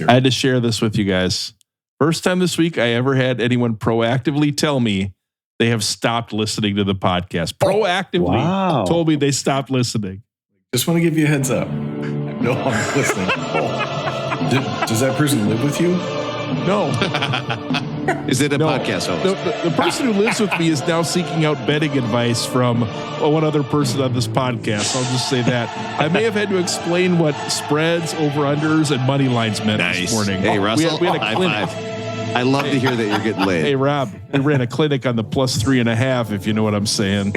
I had to share this with you guys. First time this week I ever had anyone proactively tell me they have stopped listening to the podcast. Proactively told me they stopped listening. Just want to give you a heads up. No, I'm listening. Does that person live with you? No. Is it a podcast host? The person who lives with me is now seeking out betting advice from one other person on this podcast. I'll just say that. I may have had to explain what spreads, over-unders, and money lines meant this morning. Hey, Russell, we had a high clinic. five. I love to hear that you're getting laid. Hey, Rob, we ran a clinic on the +3.5, if you know what I'm saying.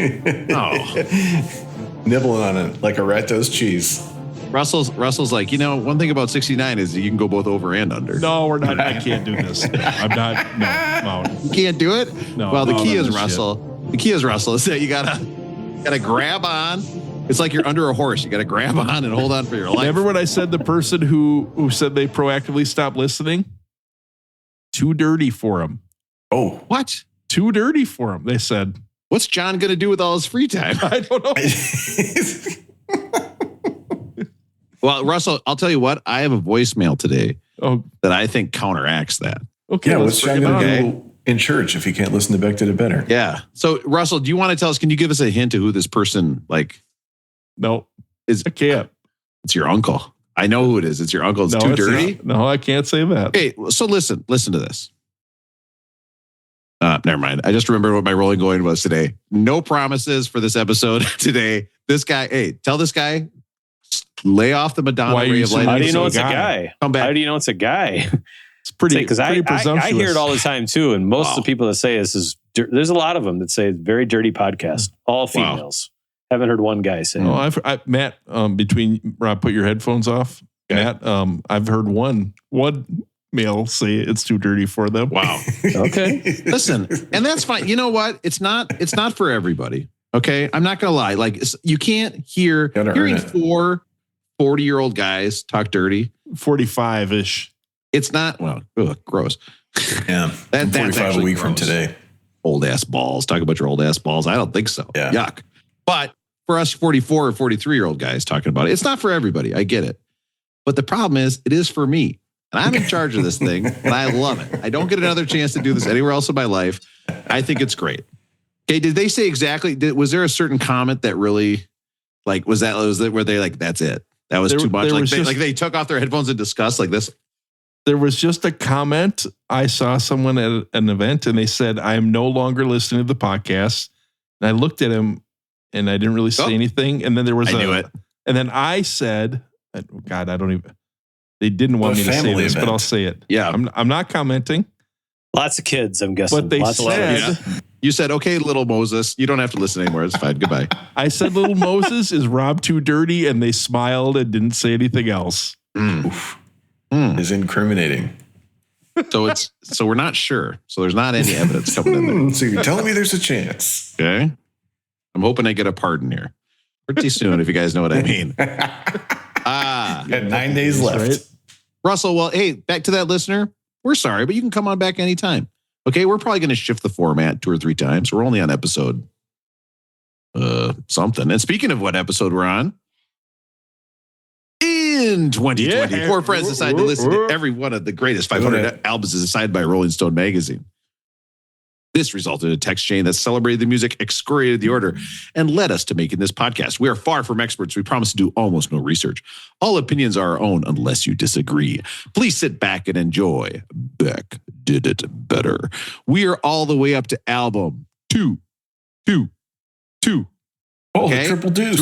Nibbling on it like a rat does cheese. Russell's like, one thing about 69 is that you can go both over and under. No, we're not. I can't do this. I'm not. No. You can't do it? No. Well, the key is, Russell. The key is, Russell, is that you gotta grab on. It's like you're under a horse. You gotta grab on and hold on for your life. Remember when I said the person who said they proactively stopped listening? Too dirty for him. Oh. What? Too dirty for him, they said. What's John gonna do with all his free time? I don't know. Well, Russell, I'll tell you what. I have a voicemail today that I think counteracts that. Okay. Yeah, what's John going to do in church if he can't listen to Beck Did It Better? Yeah. So, Russell, do you want to tell us, can you give us a hint of who this person, No. I can't. It's your uncle. I know who it is. It's your uncle. It's too dirty. No, I can't say that. Okay, so listen to this. Never mind. I just remembered what my rolling going was today. No promises for this episode today. This guy, tell this guy, lay off the Madonna ray of light. How do you know it's a guy? Come back. How do you know it's a guy? It's pretty presumptuous. I hear it all the time too, and most of the people that say this is there's a lot of them that say very dirty podcast, all females. Haven't heard one guy say. No, Matt. Between Rob, put your headphones off. Okay. Matt, I've heard one male say it's too dirty for them. Wow. Okay. Listen, and that's fine. You know what? It's not for everybody. Okay, I'm not gonna lie. Like, you can't hearing 4 40-year-old guys talk dirty. 45-ish. It's not, gross. Yeah. That's 45 a week from today. Old ass balls. Talk about your old ass balls. I don't think so. Yeah. Yuck. But for us 44 or 43-year-old guys talking about it, it's not for everybody. I get it. But the problem is, it is for me. And I'm in charge of this thing, and I love it. I don't get another chance to do this anywhere else in my life. I think it's great. Okay, did they say exactly, was there a certain comment that really, was that where they that's it? That was too much? They took off their headphones in disgust like this? There was just a comment. I saw someone at an event, and they said, I am no longer listening to the podcast. And I looked at him, and I didn't really say anything. And then there was I knew it. And then I said, God, I don't even, they didn't want me to say this, but I'll say it. Yeah. I'm not commenting. Lots of kids, I'm guessing. But they said, you said, okay, little Moses, you don't have to listen anymore. It's fine. Goodbye. I said, little Moses, is Rob too dirty? And they smiled and didn't say anything else. Is incriminating. So we're not sure. So there's not any evidence coming in there. So you're telling me there's a chance. Okay. I'm hoping I get a pardon here pretty soon, if you guys know what I mean. Got 9 days left. Right? Russell, well, hey, back to that listener. We're sorry, but you can come on back anytime. Okay, we're probably going to shift the format 2 or 3 times. We're only on episode something. And speaking of what episode we're on, in 2020, 4 friends decided to listen to every one of the greatest 500 albums as decided by Rolling Stone magazine. This resulted in a text chain that celebrated the music, excoriated the order, and led us to making this podcast. We are far from experts. We promise to do almost no research. All opinions are our own unless you disagree. Please sit back and enjoy. Beck Did It Better. We are all the way up to album 2. Oh, okay? The triple deuce.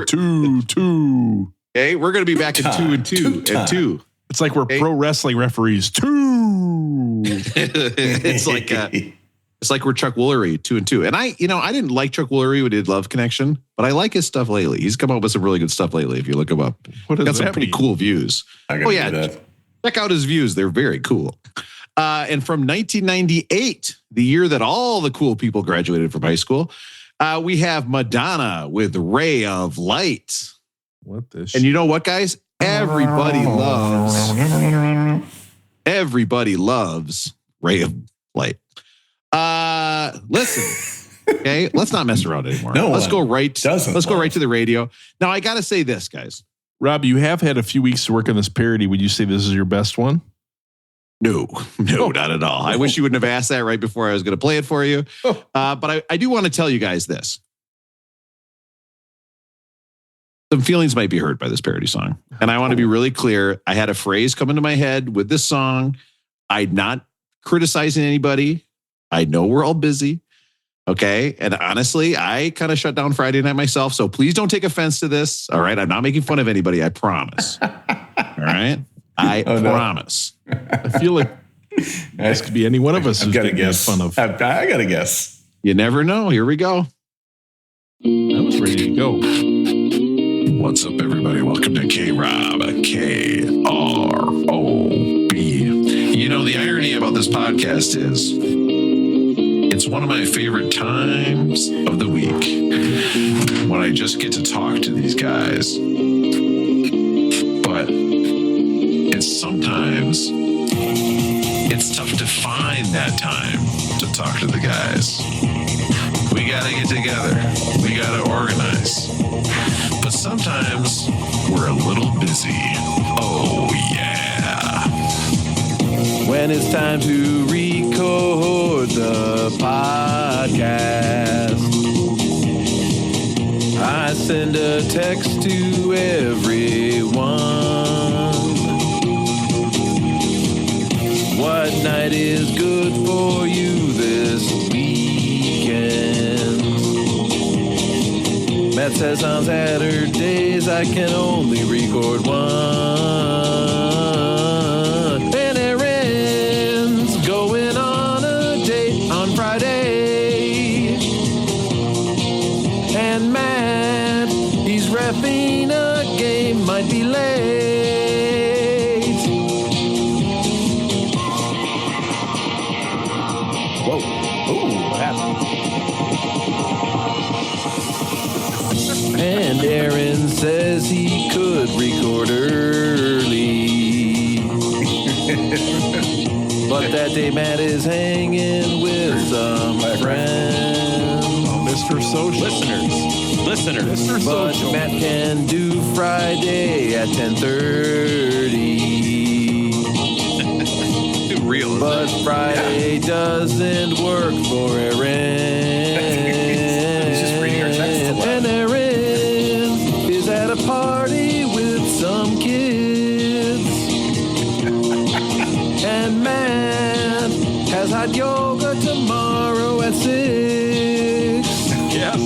2. Okay, we're going to be back in 2 and 2 and 2. It's like we're pro wrestling referees. 2. It's like we're Chuck Woolery, 2 and 2. And I didn't like Chuck Woolery when he did Love Connection, but I like his stuff lately. He's come up with some really good stuff lately. If you look him up, got some pretty cool views. Check out his views. They're very cool. And from 1998, the year that all the cool people graduated from high school, we have Madonna with Ray of Light. What the shit? And you know what, guys? Everybody loves Ray of Light. Listen, okay, let's not mess around anymore. Let's go right to the radio. Now, I got to say this, guys. Rob, you have had a few weeks to work on this parody. Would you say this is your best one? No, not at all. I wish you wouldn't have asked that right before I was going to play it for you. But I do want to tell you guys this. Some feelings might be hurt by this parody song. And I want to be really clear. I had a phrase come into my head with this song. I'm not criticizing anybody. I know we're all busy. Okay. And honestly, I kind of shut down Friday night myself. So please don't take offense to this. All right. I'm not making fun of anybody. I promise. All right. I promise. No. I feel like this could be any one of us who's getting made fun of. I got to guess. You never know. Here we go. I was ready to go. What's up, everybody? Welcome to K-Rob, K-R-O-B. You know, the irony about this podcast is it's one of my favorite times of the week when I just get to talk to these guys. But sometimes it's tough to find that time to talk to the guys. We got to get together. We got to organize. But sometimes we're a little busy. Oh, yeah. When it's time to record the podcast, I send a text to everyone. What night is good for you this weekend? Matt says on Saturdays I can only record one. And Aaron's going on a date on Friday. And Matt, he's reffing a game, might be late. Whoa. Ooh, what happened? And Aaron says he could record early. But that day Matt is hanging with some friends. Oh, Mr. Social. Listeners. Mr. But Social. Matt can do Friday at 10:30. Too real. But Friday doesn't work for Aaron. He's just reading our text aloud. And Aaron is at a party with some kids. And Matt has hot yoga tomorrow at 6. Yes.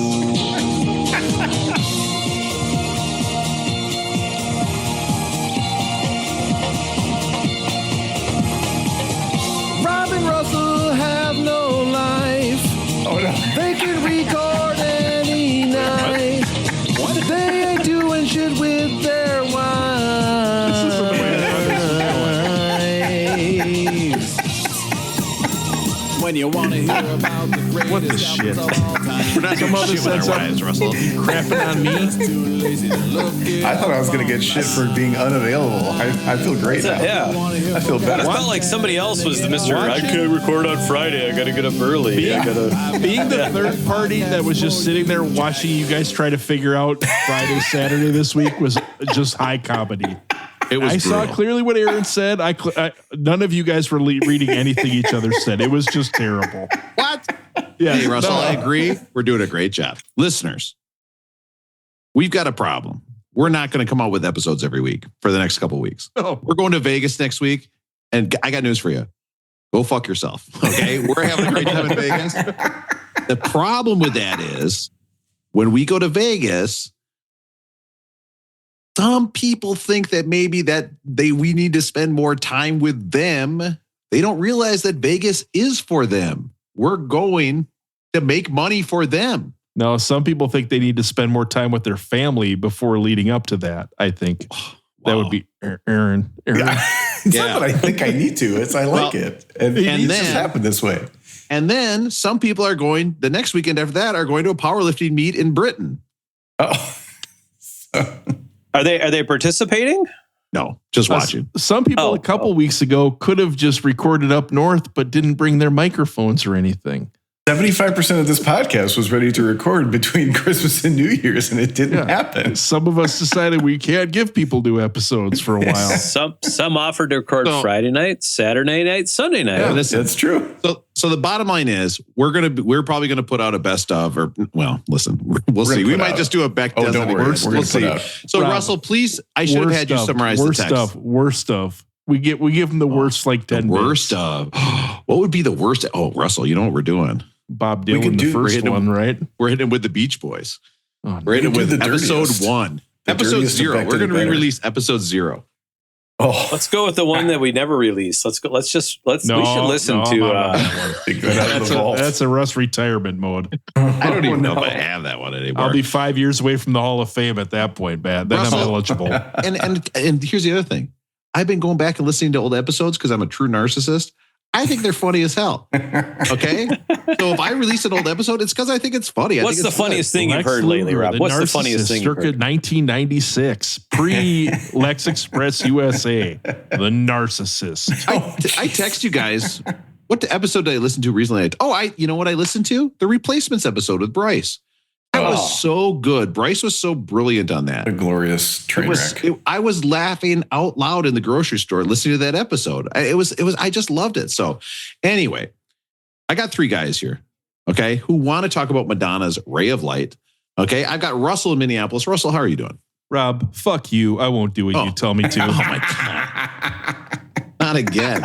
Rob and Russell have no life. Oh, no. They can record any night. What? They ain't doing shit with their wives. This isn't the way I When you want to hear about the greatest What the shit? albums of all time. We're not Some doing other shit with our sense of- wives, Russell. crapping on me. I thought I was going to get shit for being unavailable. I feel great now. Yeah. I feel It better. felt like somebody else was the Mr. I can't record on Friday. I got to get up early. Being the third party that was just sitting there watching you guys try to figure out Friday, Saturday this week was just high comedy. It was I saw brutal. clearly what Aaron said. None of you guys were reading anything each other said. It was just terrible. What? Yeah, Hey, Russell, no. I agree. We're doing a great job. Listeners, we've got a problem. We're not going to come out with episodes every week for the next couple of weeks. Oh. We're going to Vegas next week, and I got news for you. Go fuck yourself. Okay? We're having a great time in Vegas. The problem with that is when we go to Vegas, some people think that maybe we need to spend more time with them. They don't realize that Vegas is for them. We're going to make money for them. No, some people think they need to spend more time with their family before leading up to that. I think that would be Aaron. It's not that I think I need to. It's I like it. And it just happened this way. And then some people are going, the next weekend after that, are going to a powerlifting meet in Britain. Oh. Are they participating? No, just watching. Some people a couple weeks ago could have just recorded up north, but didn't bring their microphones or anything. 75% of this podcast was ready to record between Christmas and New Year's, and it didn't happen. Some of us decided we can't give people new episodes for a while. Some offered to record Friday night, Saturday night, Sunday night. Yeah, that's true. So the bottom line is we're probably gonna put out a best of, or well, listen, we'll see. We might just do a Beck. Oh, don't worry. We'll see. So Rob, Russell, please, I should have had you summarize the text. Worst of. We give them the worst like 10 worst of. What would be the worst? Oh, Russell, you know what we're doing? Bob Dylan, the first one, right? We're hitting with the Beach Boys. Oh, we're hitting with episode 1. Episode 0. We're going to re-release episode 0. Oh, let's go with the one that we never released. We should listen to. That's a Russ retirement mode. I don't even know if I have that one anymore. I'll be 5 years away from the Hall of Fame at that point, man. Then Russell, I'm eligible. And here's the other thing. I've been going back and listening to old episodes because I'm a true narcissist. I think they're funny as hell. Okay? So if I release an old episode, it's because I think it's funny. What's the funniest thing you've heard lately, Rob? What's the funniest thing you've heard? 1996, pre-Lex Express USA, the narcissist. I text you guys, what episode did I listen to recently? You know what I listened to? The Replacements episode with Bryce. That was so good. Bryce was so brilliant on that. A glorious train wreck. I was laughing out loud in the grocery store listening to that episode. I just loved it. So anyway, I got 3 guys here, okay, who want to talk about Madonna's Ray of Light. Okay, I've got Russell in Minneapolis. Russell, how are you doing? Rob, fuck you. I won't do what you tell me to. Oh my God. Not again.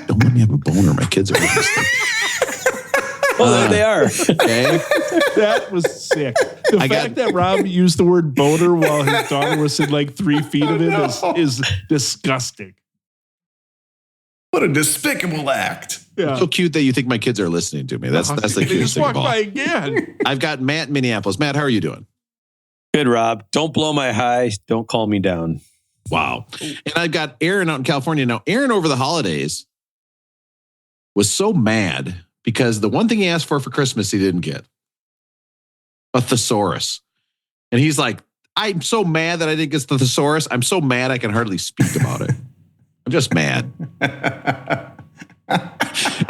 Don't let me have a boner. My kids are listening. Well, there they are. Okay. That was sick. The fact that Rob used the word boner while his daughter was in like 3 feet of him is disgusting. What a despicable act. Yeah. It's so cute that you think my kids are listening to me. That's the cutest thing of all. By again. I've got Matt in Minneapolis. Matt, how are you doing? Good, Rob. Don't blow my high. Don't calm me down. Wow. And I've got Aaron out in California. Now, Aaron over the holidays was so mad because the one thing he asked for Christmas, he didn't get. A thesaurus. And he's like, I'm so mad that I didn't get the thesaurus. I'm so mad I can hardly speak about it. I'm just mad.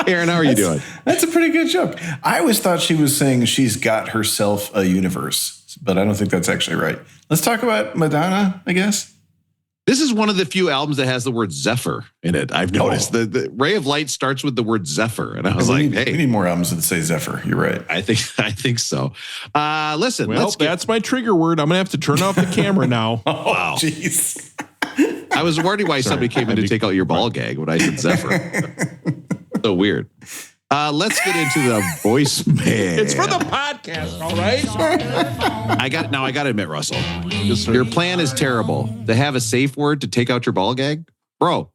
Aaron, how are you doing? That's a pretty good joke. I always thought she was saying she's got herself a universe, but I don't think that's actually right. Let's talk about Madonna, I guess. This is one of the few albums that has the word ZEPHYR in it. I've noticed the Ray of Light starts with the word ZEPHYR, and I was hey, we need more albums that say ZEPHYR. You're right. I think so. Listen, that's my trigger word. I'm gonna have to turn off the camera now. Wow, jeez. I was wondering why somebody came in to take out your ball gag when I said ZEPHYR. So weird. Let's get into the voicemail. It's for the podcast, all right? I got to admit, Russell, your plan is terrible. To have a safe word to take out your ball gag? Bro.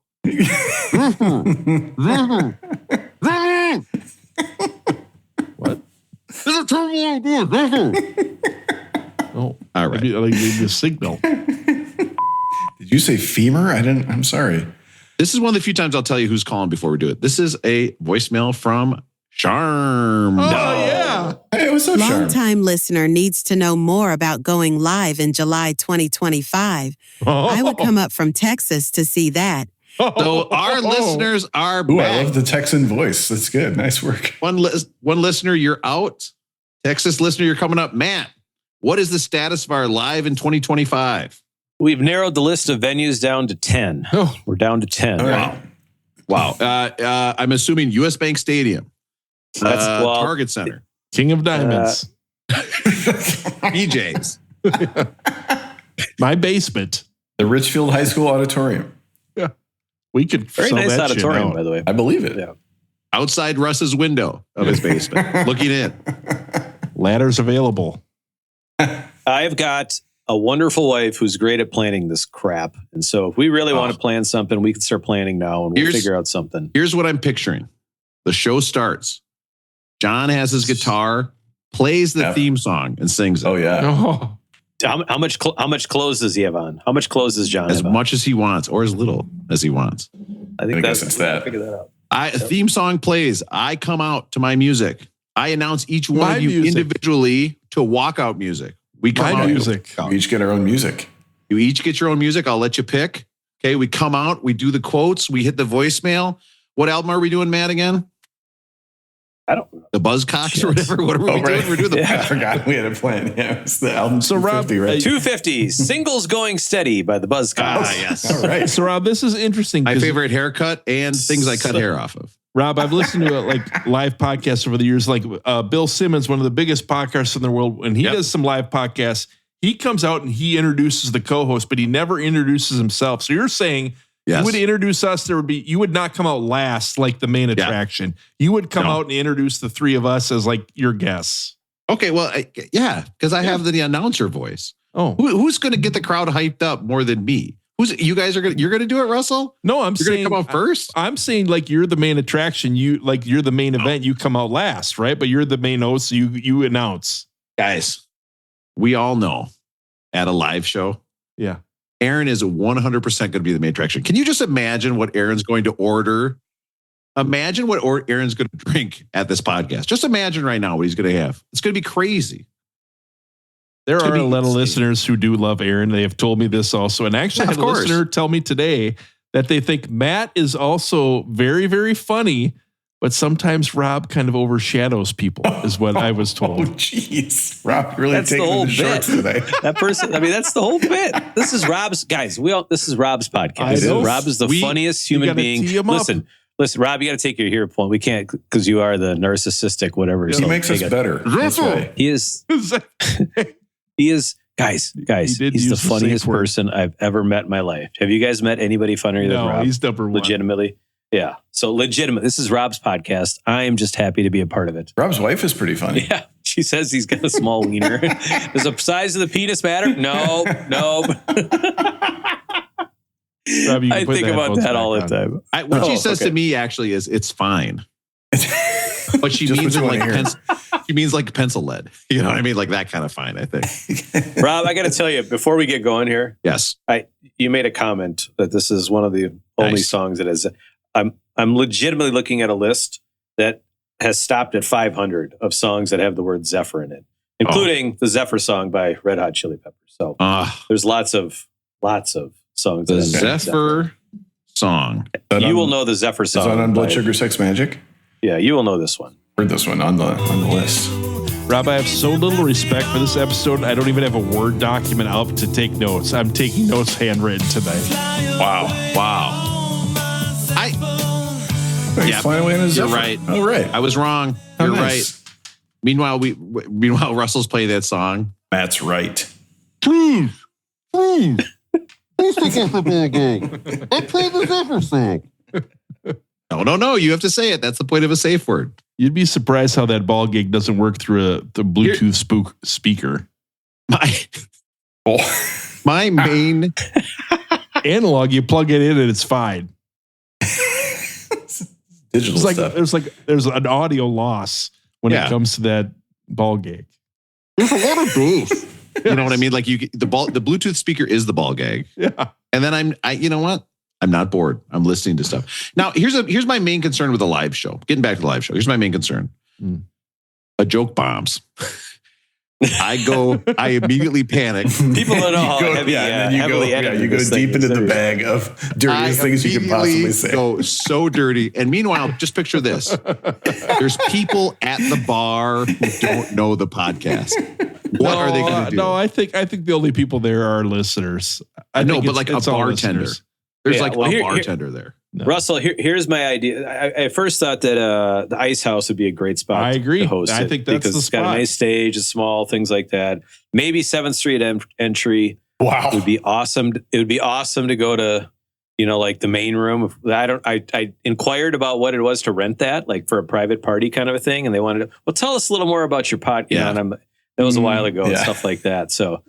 What? This is a terrible idea. Oh, all right. I need the signal. Did you say femur? I'm sorry. This is one of the few times I'll tell you who's calling before we do it. This is a voicemail from Charm. Oh, yeah. Hey, what's up, Charm? Long-time listener needs to know more about going live in July 2025. I would come up from Texas to see that. So our listeners are back. I love the Texan voice. That's good. Nice work. One listener, you're out. Texas listener, you're coming up. Matt, what is the status of our live in 2025? We've narrowed the list of venues down to 10. Oh. We're down to 10. Right. Wow. I'm assuming US Bank Stadium. Target Center. King of Diamonds. BJ's. My basement. The Richfield High School Auditorium. Yeah. We could Very sell nice that auditorium, shit by the way. I believe it. Yeah. Outside Russ's window of his basement. Looking in. Ladders available. I've got a wonderful wife who's great at planning this crap. And so if we really want to plan something, we can start planning now and we'll figure out something. Here's what I'm picturing. The show starts. John has his guitar, plays the theme song, and sings it. Oh, yeah. Oh. How much clothes does he have on? How much clothes does John have As on? much as he wants, or as little as he wants. I think guess it's that. Figure that out. A theme song plays. I come out to my music. I announce each one of you individually to walkout music. We come out. Music. We each get our own music. You each get your own music. I'll let you pick. Okay, we come out. We do the quotes. We hit the voicemail. What album are we doing, Matt, again? The Buzzcocks or whatever. What are we doing? We're doing the I forgot we had a plan. Yeah, it's the album. So, Rob, 250, right? 250 Singles Going Steady by the Buzzcocks. yes. All right. So, Rob, this is interesting. My 'cause, favorite haircut and things I cut hair off of. Rob, I've listened to like live podcasts over the years. Like Bill Simmons, one of the biggest podcasts in the world, when he does some live podcasts, he comes out and he introduces the co-host, but he never introduces himself. So you're saying you would introduce us. You would not come out last like the main attraction. You would come out and introduce the three of us as like your guests. Okay, well, because I have the announcer voice. Oh, who's going to get the crowd hyped up more than me? You're going to do it, Russell? No, you're going to come out first. I'm saying like you're the main attraction. You're the main event. You come out last, right? But you're the main host. So you announce. Guys, we all know at a live show. Yeah. Aaron is 100% going to be the main attraction. Can you just imagine what Aaron's going to order? Imagine what Aaron's going to drink at this podcast. Just imagine right now what he's going to have. It's going to be crazy. There are a lot of listeners who do love Aaron. They have told me this also. And actually, I had a listener tell me today that they think Matt is also very, very funny, but sometimes Rob kind of overshadows people, is what I was told. Oh, jeez. Rob, really That's taking the whole the shorts bit. today. That person, I mean, that's the whole bit. This is Rob's, guys, this is Rob's podcast. Rob is the funniest human being. Listen, Rob, you got to take your hero point. We can't, because you are the narcissistic, whatever. He makes us better. That's right. He is, guys, he's the funniest person I've ever met in my life. Have you guys met anybody funnier than Rob? He's number one. Legitimately. Yeah. So legitimate. This is Rob's podcast. I am just happy to be a part of it. Rob's wife is pretty funny. Yeah. She says he's got a small wiener. Does the size of the penis matter? No. Rob, I think about that all the time. What she says to me actually is it's fine. But she means it like she means like pencil lead. You know what I mean? Like that kind of fine, I think. Rob, I got to tell you, before we get going here. Yes. You made a comment that this is one of the only songs that is. I'm legitimately looking at a list that has stopped at 500 of songs that have the word ZEPHYR in it, including the ZEPHYR song by Red Hot Chili Peppers. So there's lots of songs. The ZEPHYR song. You will know the ZEPHYR song. Is that on Blood Sugar Sex Magic? Yeah, you will know this one. Heard this one on the list. Rob, I have so little respect for this episode. I don't even have a Word document up to take notes. I'm taking notes handwritten tonight. Wow. He's flying away in his You're ZEPHYR. right. Oh, right. I was wrong. Oh, You're nice. right. Meanwhile, Russell's playing that song. That's right. Please take off the ball game. I played the ZEPHYR song. No. You have to say it. That's the point of a safe word. You'd be surprised how that ball gig doesn't work through the Bluetooth speaker. My main analog, you plug it in and it's fine. Digital stuff. There's an audio loss when it comes to that ball gig. There's a lot of bass. You know what I mean? Like the Bluetooth speaker is the ball gag. Yeah. And then you know what? I'm not bored. I'm listening to stuff. Now, here's my main concern with the live show. Getting back to the live show. Here's my main concern. A joke bombs. I immediately panic. People don't know how heavy, you go deep into the bag of dirtiest things you can possibly say. Go so dirty. And meanwhile, just picture this. There's people at the bar who don't know the podcast. What are they going to do? No, I think the only people there are listeners. I know, but like a bartender. There's a bartender there. No. Russell, here's my idea. I first thought that the Ice House would be a great spot. I agree. To host I think that's because the it's got a nice stage, it's small, things like that. Maybe 7th Street entry. Wow, it would be awesome. It would be awesome to go to, like the main room. I inquired about what it was to rent that, like for a private party kind of a thing, and they wanted to. Tell us a little more about your pod. And that was a while ago and stuff like that. So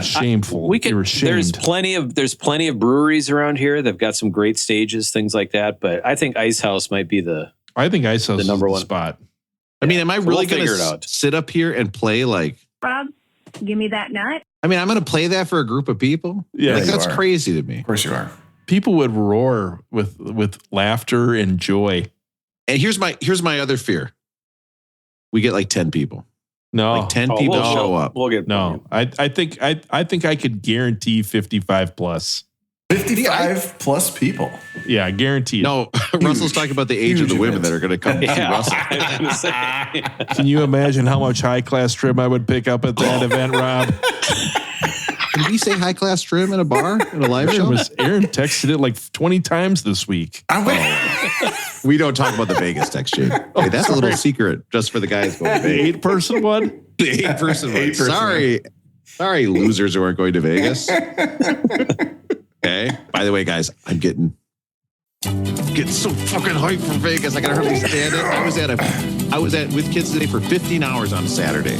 shameful. There's plenty of breweries around here. They've got some great stages, things like that. But I think Ice House might be the number one spot. I mean, am I really going to sit up here and play like Rob? Give me that nut. I mean, I'm going to play that for a group of people. Yeah, that's crazy to me. Of course you are. People would roar with laughter and joy. And here's my other fear. We get like 10 people. No, like 10 people show up. We'll get no. I think I could guarantee 55 plus. 55 plus people. Yeah, guaranteed. No, Russell's talking about the age of the women that are going to come to see Russell. I was gonna say. Can you imagine how much high class trim I would pick up at that event, Rob? Did we say high class trim in a bar in a live show? Aaron texted it like 20 times this week. We don't talk about the Vegas text chain. Hey, that's a little secret just for the guys going to The Vegas. 8-person one? The 8-person one. Sorry, losers who aren't going to Vegas. Okay. By the way, guys, I'm getting so fucking hyped for Vegas. I can hardly stand it. I was at with kids today for 15 hours on Saturday.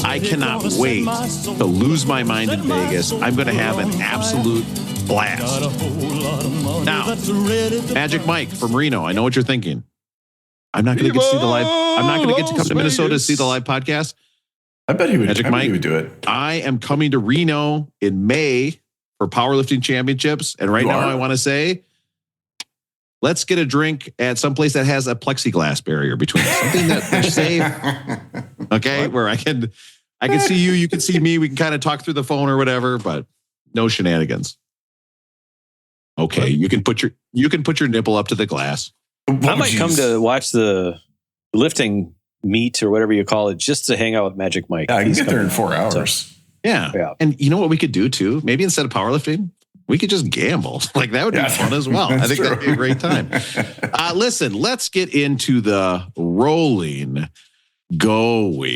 I cannot wait to lose my mind in Vegas. I'm going to have an absolute blast. Now, Magic Mike from Reno, I know what you're thinking. I'm not going to get to see the live. I'm not going to get to come to Minnesota to see the live podcast. I bet he would. Magic Mike, he would do it. I am coming to Reno in May for powerlifting championships. And right now I want to say, let's get a drink at some place that has a plexiglass barrier between us. Something that's safe. Okay. Where I can see you, you can see me. We can kind of talk through the phone or whatever, but no shenanigans. Okay. You can put your nipple up to the glass. I might come to watch the lifting meet or whatever you call it, just to hang out with Magic Mike. Yeah, I can get there in 4 hours. So, yeah. And you know what we could do too? Maybe instead of powerlifting, we could just gamble. Like that would be fun as well. I think that'd be a great time. Listen, let's get into the rolling, going.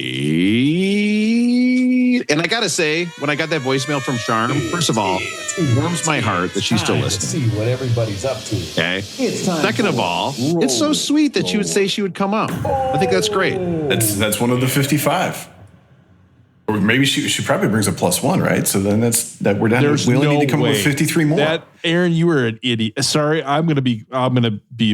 And I got to say, when I got that voicemail from Sharm, first of all, it warms my heart that she's still listening. See what everybody's up to. Okay. Second of all, it's so sweet that she would say she would come out. I think that's great. That's one of the 55. Or maybe she probably brings a +1, right? So then we're down. We only need to come up with 53 more. Aaron, you were an idiot. Sorry, I'm gonna be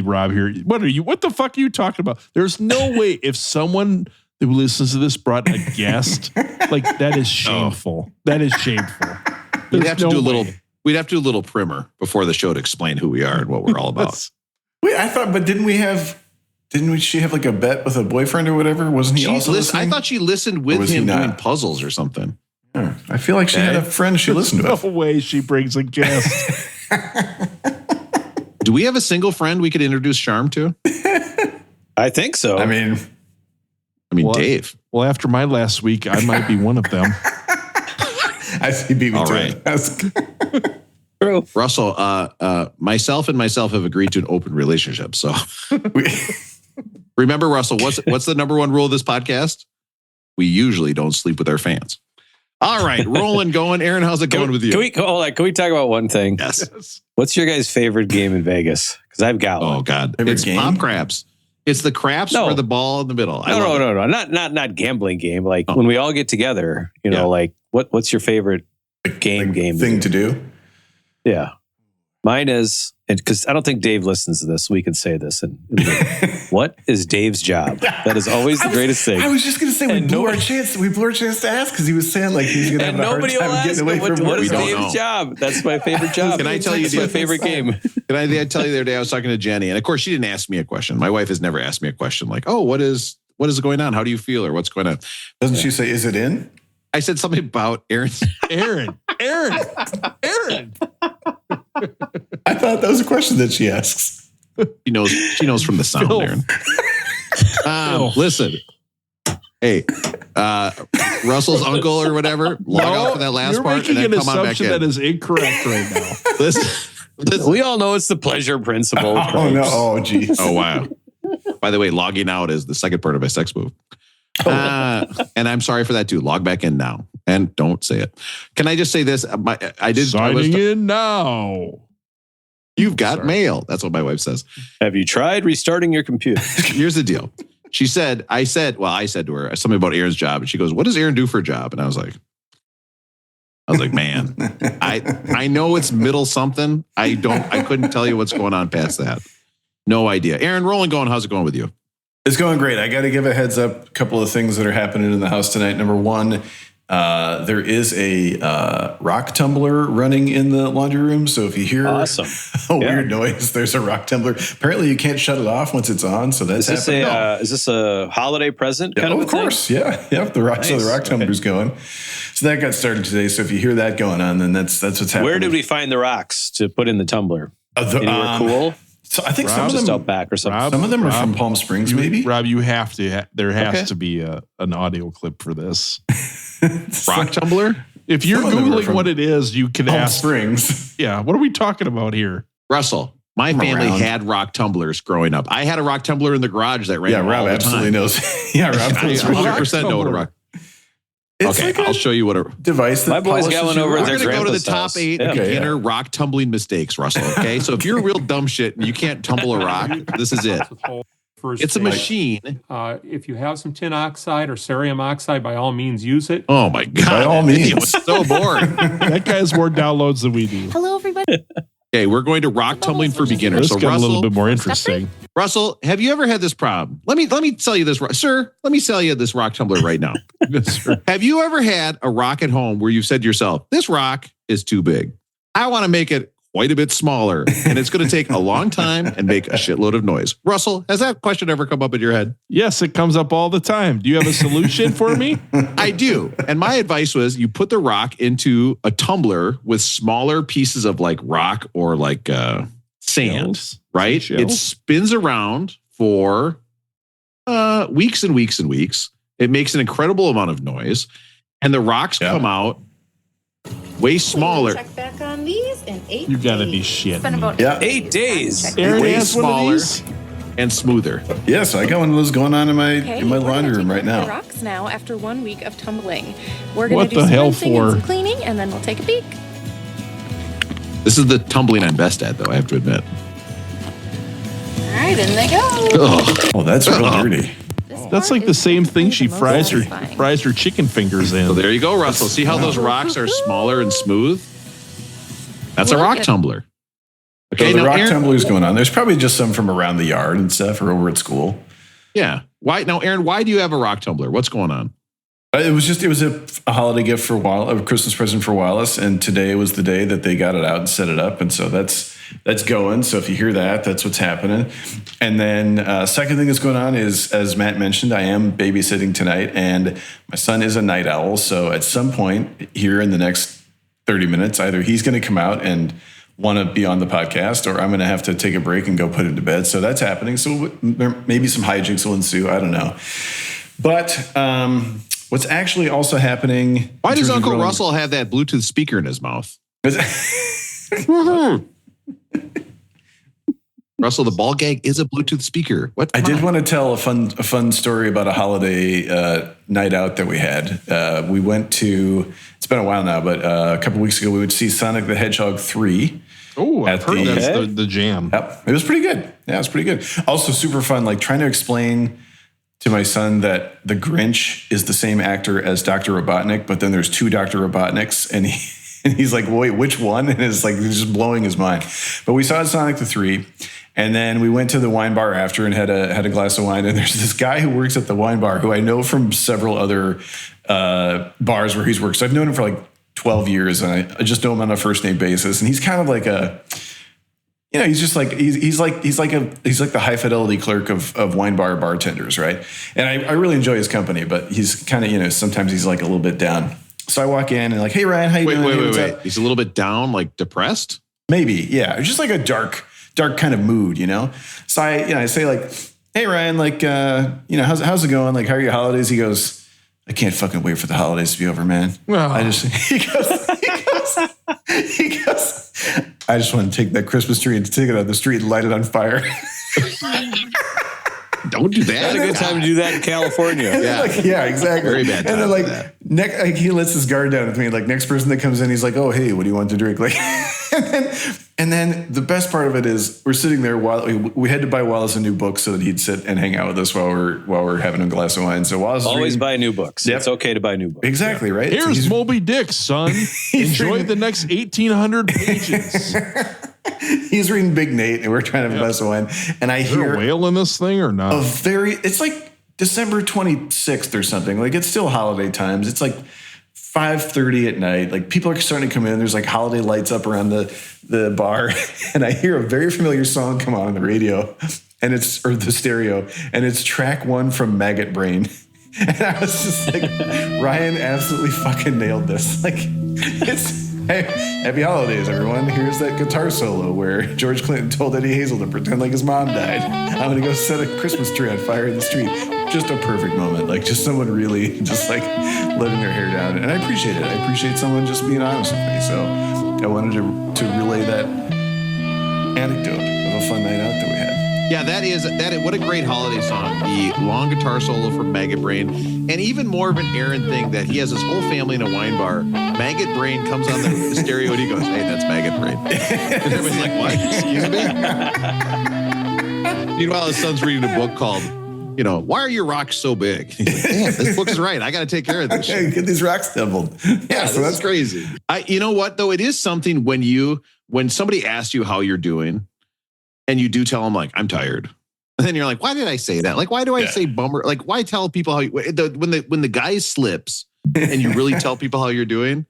Rob here. What the fuck are you talking about? There's no way if someone who listens to this brought a guest, like that is shameful. That is shameful. We'd have to do a little primer before the show to explain who we are and what we're all about. Wait, I thought, but didn't she have like a bet with a boyfriend or whatever? Wasn't he also listening? I thought she listened with him doing puzzles or something. I feel like she had a friend she listened with. No way she brings a guest. Do we have a single friend we could introduce Sharm to? I think so. I mean, Dave. Well, after my last week, I might be one of them. I see. Beat me all to right. it. True. Russell, myself have agreed to an open relationship. So remember, Russell, what's the number one rule of this podcast? We usually don't sleep with our fans. All right, rolling, going. Aaron, how's it going with you? Can we talk about one thing? Yes. What's your guys' favorite game in Vegas? Because I've got one. Oh God, Favorite it's game? pop craps. It's the craps or the ball in the middle. No. Not gambling game. Like when we all get together, like what's your favorite game thing to do? Yeah. Mine is, because I don't think Dave listens to this, we can say this. And what is Dave's job? That is always the greatest thing. I was just going to say, we blew our chance to ask because he was saying like he's going to have a hard time getting away from what is don't Dave's know. job? That's my favorite job. Can I tell you That's my favorite game. Can I tell you the other day I was talking to Jenny, and of course she didn't ask me a question. My wife has never asked me a question like, oh, what is going on? How do you feel? Or what's going on? Doesn't she say, is it in? I said something about Aaron. I thought that was a question that she asks. She knows from the sound, Phil. Aaron. Listen. Hey, Russell's uncle or whatever, log out for that last part and then come on back in. That is incorrect right now. Listen. We all know it's the pleasure principle. Oh, no. Oh, geez. Oh, wow. By the way, logging out is the second part of my sex move. And I'm sorry for that too. Log back in now and don't say it. Can I just say this? Signing in now. You've got mail. That's what my wife says. Have you tried restarting your computer? Here's the deal. I said to her something about Aaron's job, and she goes, "What does Aaron do for a job?" And I was like, man, I know it's middle something. I couldn't tell you what's going on past that. No idea. Aaron, rolling, going. How's it going with you? It's going great. I got to give a heads up. A couple of things that are happening in the house tonight. Number one, There is a rock tumbler running in the laundry room. So if you hear a weird noise, there's a rock tumbler. Apparently, you can't shut it off once it's on. So that's happening. Is this a holiday present? Kind of course. Yeah. Yep. The rock tumbler's going. So that got started today. So if you hear that going on, then that's what's happening. Where did we find the rocks to put in the tumbler? Anywhere cool? So I think some of them out back or something. Some of them are from Palm Springs, maybe. Rob, you have to. There has to be an audio clip for this. Rock tumbler. If you're Googling what it is, you can Palm ask. Springs. Yeah. What are we talking about here? Russell, my family had rock tumblers growing up. I had a rock tumbler in the garage that ran all Rob the absolutely time. knows. Yeah, Rob. 100% know what a rock. It's Okay, like I'll show you what a device. That My boys got one over We're at their going to go to the grandpa's top house. 8 beginner rock tumbling mistakes, Russell. Okay, so if you're real dumb shit and you can't tumble a rock, this is it. It's a machine. If you have some tin oxide or cerium oxide, by all means, use it. Oh my God! By all That video means. was so boring. That guy has more downloads than we do. Hello, everybody. Okay, we're going to rock tumbling for beginners. This So got a little Russell, bit more interesting. Russell, have you ever had this problem? Let me tell you this, sir. Let me sell you this rock tumbler right now. Yes, sir. Have you ever had a rock at home where you've said to yourself, "This rock is too big. I want to make it quite a bit smaller, and it's going to take a long time and make a shitload of noise"? Russell, has that question ever come up in your head? Yes, it comes up all the time. Do you have a solution for me? I do. And my advice was you put the rock into a tumbler with smaller pieces of like rock or like sand, Shells. right? Shells. It spins around for weeks and weeks and weeks. It makes an incredible amount of noise. And the rocks come out way smaller. Check back on these in 8 You gotta days. be shitting It's been about me. Yeah. 8 days. Aaron Way has one of smaller these? and smoother. Yeah, so I got one of those going on in my Okay, in my we're gonna laundry room take right a look at now. the rocks now after 1 week of tumbling. We're going What to do the some hell rinsing and for? some cleaning, and then we'll take a peek. This is the tumbling I'm best at, though, I have to admit. All right, in they go. Ugh. Oh, that's real dirty. This That's part like the is same thing definitely she the most fries satisfying. her chicken fingers in. So there you go, Russell. See how those rocks are smaller and smooth? That's a Look rock at- tumbler. So Okay, the now, rock Aaron, tumbler's going on. There's probably just some from around the yard and stuff or over at school. yeah. Why now, Aaron? Why do you have a rock tumbler? What's going on? It was a holiday gift for a Christmas present for Wallace, and today was the day that they got it out and set it up, and so that's going. So if you hear that, that's what's happening. And then second thing that's going on is, as Matt mentioned, I am babysitting tonight, and my son is a night owl. So at some point here in the next 30 minutes, either he's going to come out and want to be on the podcast, or I'm going to have to take a break and go put him to bed. So that's happening. So maybe some hijinks will ensue. I don't know. But what's actually also happening? Why in does terms of Uncle growing- Russell have that Bluetooth speaker in his mouth? Russell, the ball gag is a Bluetooth speaker. What? I did want to tell a fun story about a holiday night out that we had. We went to, it's been a while now, but a couple weeks ago we would see Sonic the Hedgehog 3. Oh, I've At heard the- that's the jam. Yep, it was pretty good. Yeah, it was pretty good. Also super fun, like trying to explain to my son that the Grinch is the same actor as Dr. Robotnik, but then there's two Dr. Robotniks, and he's like, wait, which one? And it's like, it's just blowing his mind. But we saw Sonic the 3. And then we went to the wine bar after and had a glass of wine. And there's this guy who works at the wine bar who I know from several other bars where he's worked. So I've known him for like 12 years, and I just know him on a first name basis. And he's kind of like he's just like he's like the high fidelity clerk of wine bar bartenders, right? And I really enjoy his company, but he's kind of sometimes he's like a little bit down. So I walk in and like, hey Ryan, how you doing? Hey, what's up? He's a little bit down, like depressed. Maybe, yeah. It's just like a dark kind of mood, So I say like, hey Ryan, like, how's it going? Like, how are your holidays? He goes, I can't fucking wait for the holidays to be over, man. Well, he goes, I just want to take that Christmas tree and take it on the street and light it on fire. Don't do that. Had a good time to do that in California. Yeah. Yeah, exactly. Very bad time And then for like, that. he lets his guard down with me. Like next person that comes in, he's like, oh, hey, what do you want to drink? Like, and then the best part of it is we're sitting there while we had to buy Wallace a new book so that he'd sit and hang out with us while we're having a glass of wine. So Wallace Always reading, buy new books. Yep. It's okay to buy new books. exactly right. So here's he's- Moby Dick, son. Enjoy reading- the next 1,800 pages. he's reading Big Nate, and we're trying to have a glass of wine. And I Is there hear a whale in this thing or not? it's like December 26th or something. Like it's still holiday times. It's like 5:30 at night. Like people are starting to come in. There's like holiday lights up around the bar. And I hear a very familiar song come on the radio or the stereo. And it's track 1 from Maggot Brain. And I was just like, Ryan absolutely fucking nailed this. Like hey, happy holidays, everyone. Here's that guitar solo where George Clinton told Eddie Hazel to pretend like his mom died. I'm going to go set a Christmas tree on fire in the street. Just a perfect moment. Like just someone really just like letting their hair down. And I appreciate it. I appreciate someone just being honest with me. So I wanted to relay that anecdote of a fun night out that we had. Yeah, that is what a great holiday song. The long guitar solo from Maggot Brain. And even more of an Aaron thing that he has his whole family in a wine bar. Maggot Brain comes on the stereo and he goes, hey, that's Maggot Brain. And everybody's like, what? Excuse me? Meanwhile, his son's reading a book called, Why Are Your Rocks So Big? He's like, damn, this book's right. I got to take care of this shit. Get these rocks doubled. Yeah, so that's crazy. You know what, though? It is something when somebody asks you how you're doing, and you do tell them, like, I'm tired. And then you're like, why did I say that? Like, why do I say bummer? Like, why tell people when the guy slips and you really tell people how you're doing,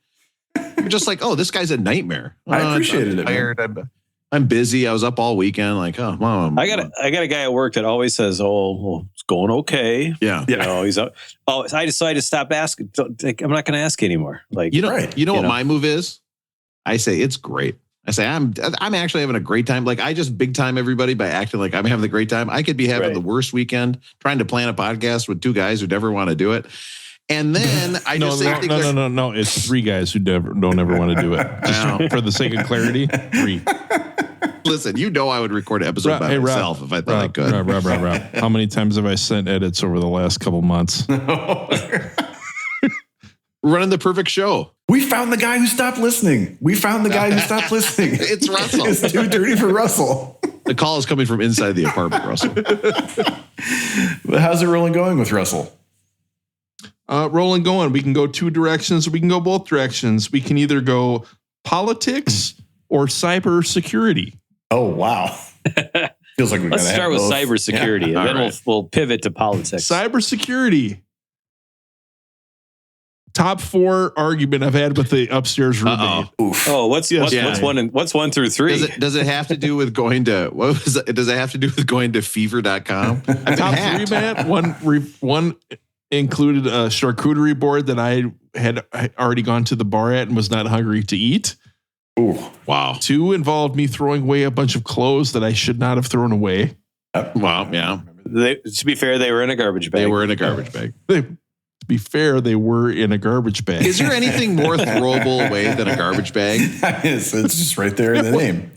you're just like, oh, this guy's a nightmare. I appreciated I'm tired. I'm busy. I was up all weekend. Like, oh, mom. I got a guy at work that always says, "Oh, well, it's going okay." Yeah. He's I decided to stop asking. I'm not going to ask anymore. Like, what my move is? I say it's great. I say I'm actually having a great time. Like I just big time everybody by acting like I'm having a great time. I could be having the worst weekend trying to plan a podcast with 2 guys who never want to do it. And then I no. It's 3 guys who don't ever want to do it. Just for the sake of clarity, 3. Listen, I would record an episode by myself if I thought I could. Rob. How many times have I sent edits over the last couple months? Running the perfect show. We found the guy who stopped listening. It's Russell. It's too dirty for Russell. The call is coming from inside the apartment, Russell. But how's it rolling going with Russell? Rolling going. We can go 2 directions. We can go both directions. We can either go politics or cybersecurity. Oh, wow. Feels like let's start with cybersecurity, and then we'll pivot to politics. Cybersecurity. Top 4 argument I've had with the upstairs roommate. Oh, what's 1 through 3? Does it have to do with going to does it have to do with going to fever.com? Top 3, Matt. One included a charcuterie board that I had already gone to the bar at and was not hungry to eat. Ooh, wow. 2 involved me throwing away a bunch of clothes that I should not have thrown away. Wow, yeah. To be fair, they were in a garbage bag. To be fair, they were in a garbage bag. Is there anything more throwable away than a garbage bag? It's just right there in the name.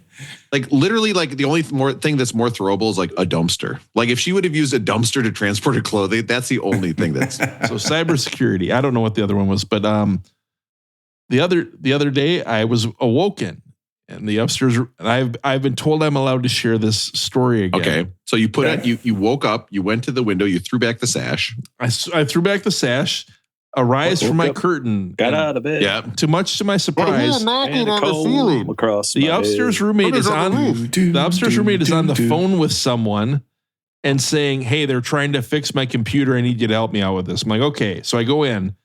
Like literally, like the only thing that's more throwable is like a dumpster. Like if she would have used a dumpster to transport her clothing, that's the only thing that's. So cybersecurity. I don't know what the other one was, but the other day I was awoken and the upstairs. And I've been told I'm allowed to share this story again. Okay, so you you woke up, you went to the window, you threw back the sash. I threw back the sash. Arise from my curtain. Got out of bed. Yeah. To much to my surprise, knocking on the ceiling. Across the upstairs roommate is on the phone with someone and saying, "Hey, they're trying to fix my computer. I need you to help me out with this." I'm like, "Okay." So I go in.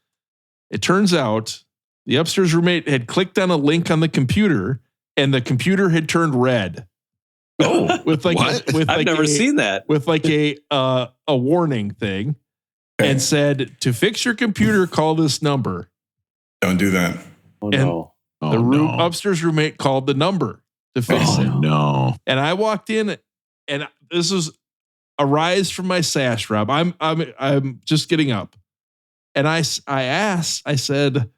It turns out the upstairs roommate had clicked on a link on the computer and the computer had turned red. Oh, with like I've never seen that. With like a warning thing. And said, to fix your computer, call this number. Don't do that. Oh, no. The upstairs roommate called the number to fix it. No. And I walked in, and this was a rise from my sash, Rob. I'm just getting up. And I asked, I said,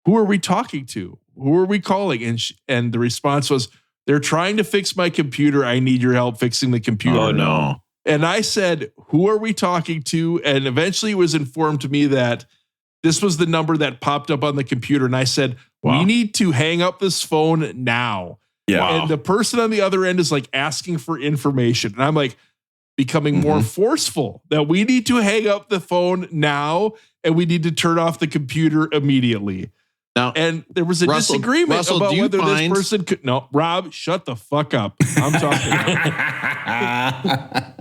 who are we talking to? Who are we calling? And the response was, they're trying to fix my computer. I need your help fixing the computer. Oh, no. And I said, who are we talking to? And eventually it was informed to me that this was the number that popped up on the computer. And I said, we need to hang up this phone now. Yeah. Wow. And the person on the other end is like asking for information. And I'm like becoming more forceful that we need to hang up the phone now and we need to turn off the computer immediately. Now, and there was a disagreement about whether this person could. No, Rob, shut the fuck up. I'm talking.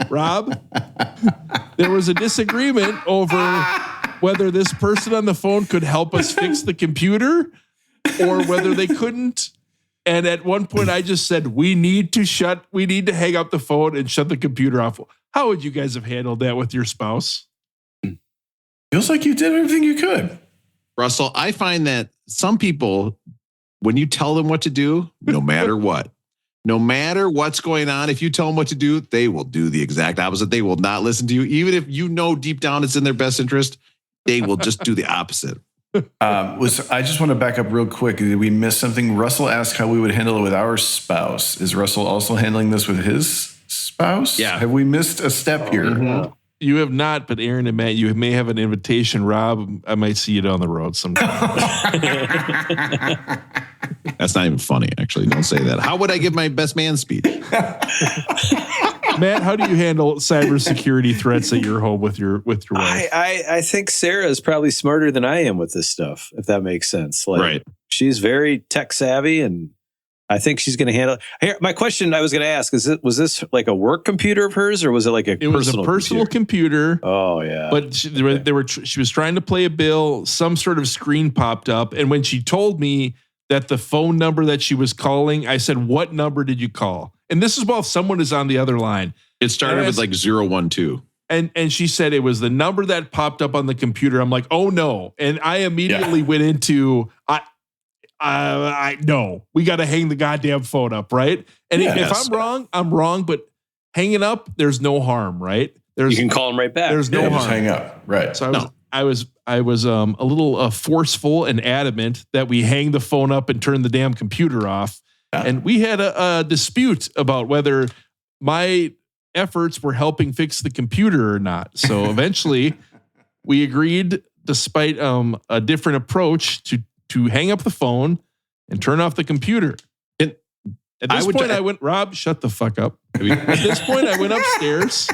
Rob, there was a disagreement over whether this person on the phone could help us fix the computer or whether they couldn't. And at one point I just said, we need to hang up the phone and shut the computer off. How would you guys have handled that with your spouse? Feels like you did everything you could. Russell, I find that some people, when you tell them what to do, no matter what, no matter what's going on, if you tell them what to do, they will do the exact opposite. They will not listen to you. Even if you know deep down it's in their best interest, they will just do the opposite. I just want to back up real quick. Did we miss something? Russell asked how we would handle it with our spouse. Is Russell also handling this with his spouse? Yeah. Have we missed a step here? Mm-hmm. You have not, but Aaron and Matt, you may have an invitation. Rob, I might see you down the road sometime. That's not even funny, actually. Don't say that. How would I give my best man speech? Matt, how do you handle cybersecurity threats at your home with your wife? I think Sarah is probably smarter than I am with this stuff, if that makes sense. Like, right. She's very tech savvy, and I think she's going to handle it. Here, my question I was going to ask was this like a work computer of hers, or was it like a personal? It was a personal computer. Oh yeah. But she was trying to play a bill. Some sort of screen popped up, and when she told me that the phone number that she was calling, I said, "What number did you call?" And this is while someone is on the other line. It started with like 012. And she said it was the number that popped up on the computer. I'm like, oh no. And I immediately went into, I no, we got to hang the goddamn phone up, right? And if I'm wrong, I'm wrong, but hanging up, there's no harm, right? You can call them right back. There's no harm. Just hang up, right? So I was a little forceful and adamant that we hang the phone up and turn the damn computer off. Yeah. And we had a dispute about whether my efforts were helping fix the computer or not. So eventually we agreed, despite a different approach, to hang up the phone and turn off the computer. And at this point, I went, Rob, shut the fuck up. At this point, I went upstairs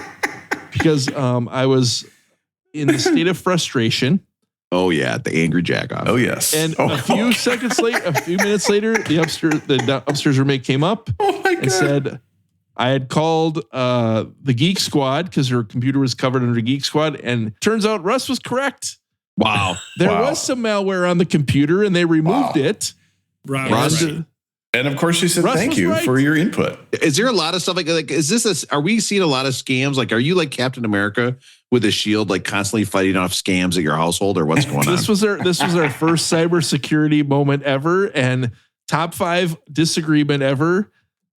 because I was in the state of frustration. Oh yeah, the angry jack off. Oh yes. And a few minutes later, the upstairs roommate came up and said, I had called the Geek Squad because her computer was covered under Geek Squad, and turns out Russ was correct. Wow. There was some malware on the computer, and they removed it. Russ. And of course, she said, thank you for your input. Is there a lot of stuff like is this are we seeing a lot of scams? Like, are you like Captain America with a shield, like constantly fighting off scams at your household, or what's going on? This was our first cybersecurity moment ever, and top 5 disagreement ever.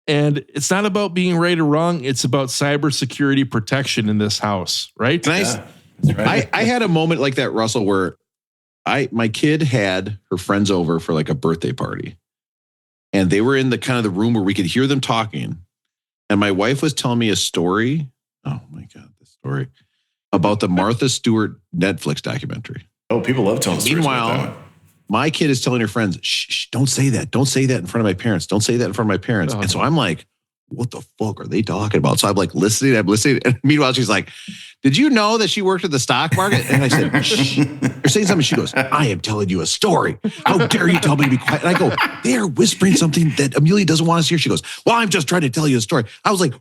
And it's not about being right or wrong. It's about cybersecurity protection in this house, right? I had a moment like that, Russell, where my kid had her friends over for like a birthday party. And they were in the kind of the room where we could hear them talking. And my wife was telling me a story. Oh my God, this story about the Martha Stewart Netflix documentary. Oh, people love telling stories. Meanwhile, my kid is telling her friends, shh, don't say that. Don't say that in front of my parents. Don't say that in front of my parents. And so I'm like, what the fuck are they talking about? So I'm like listening. And meanwhile, she's like, did you know that she worked at the stock market? And I said, shh, you're saying something. She goes, I am telling you a story. How dare you tell me to be quiet? And I go, they are whispering something that Amelia doesn't want us to hear. She goes, well, I'm just trying to tell you a story. I was like,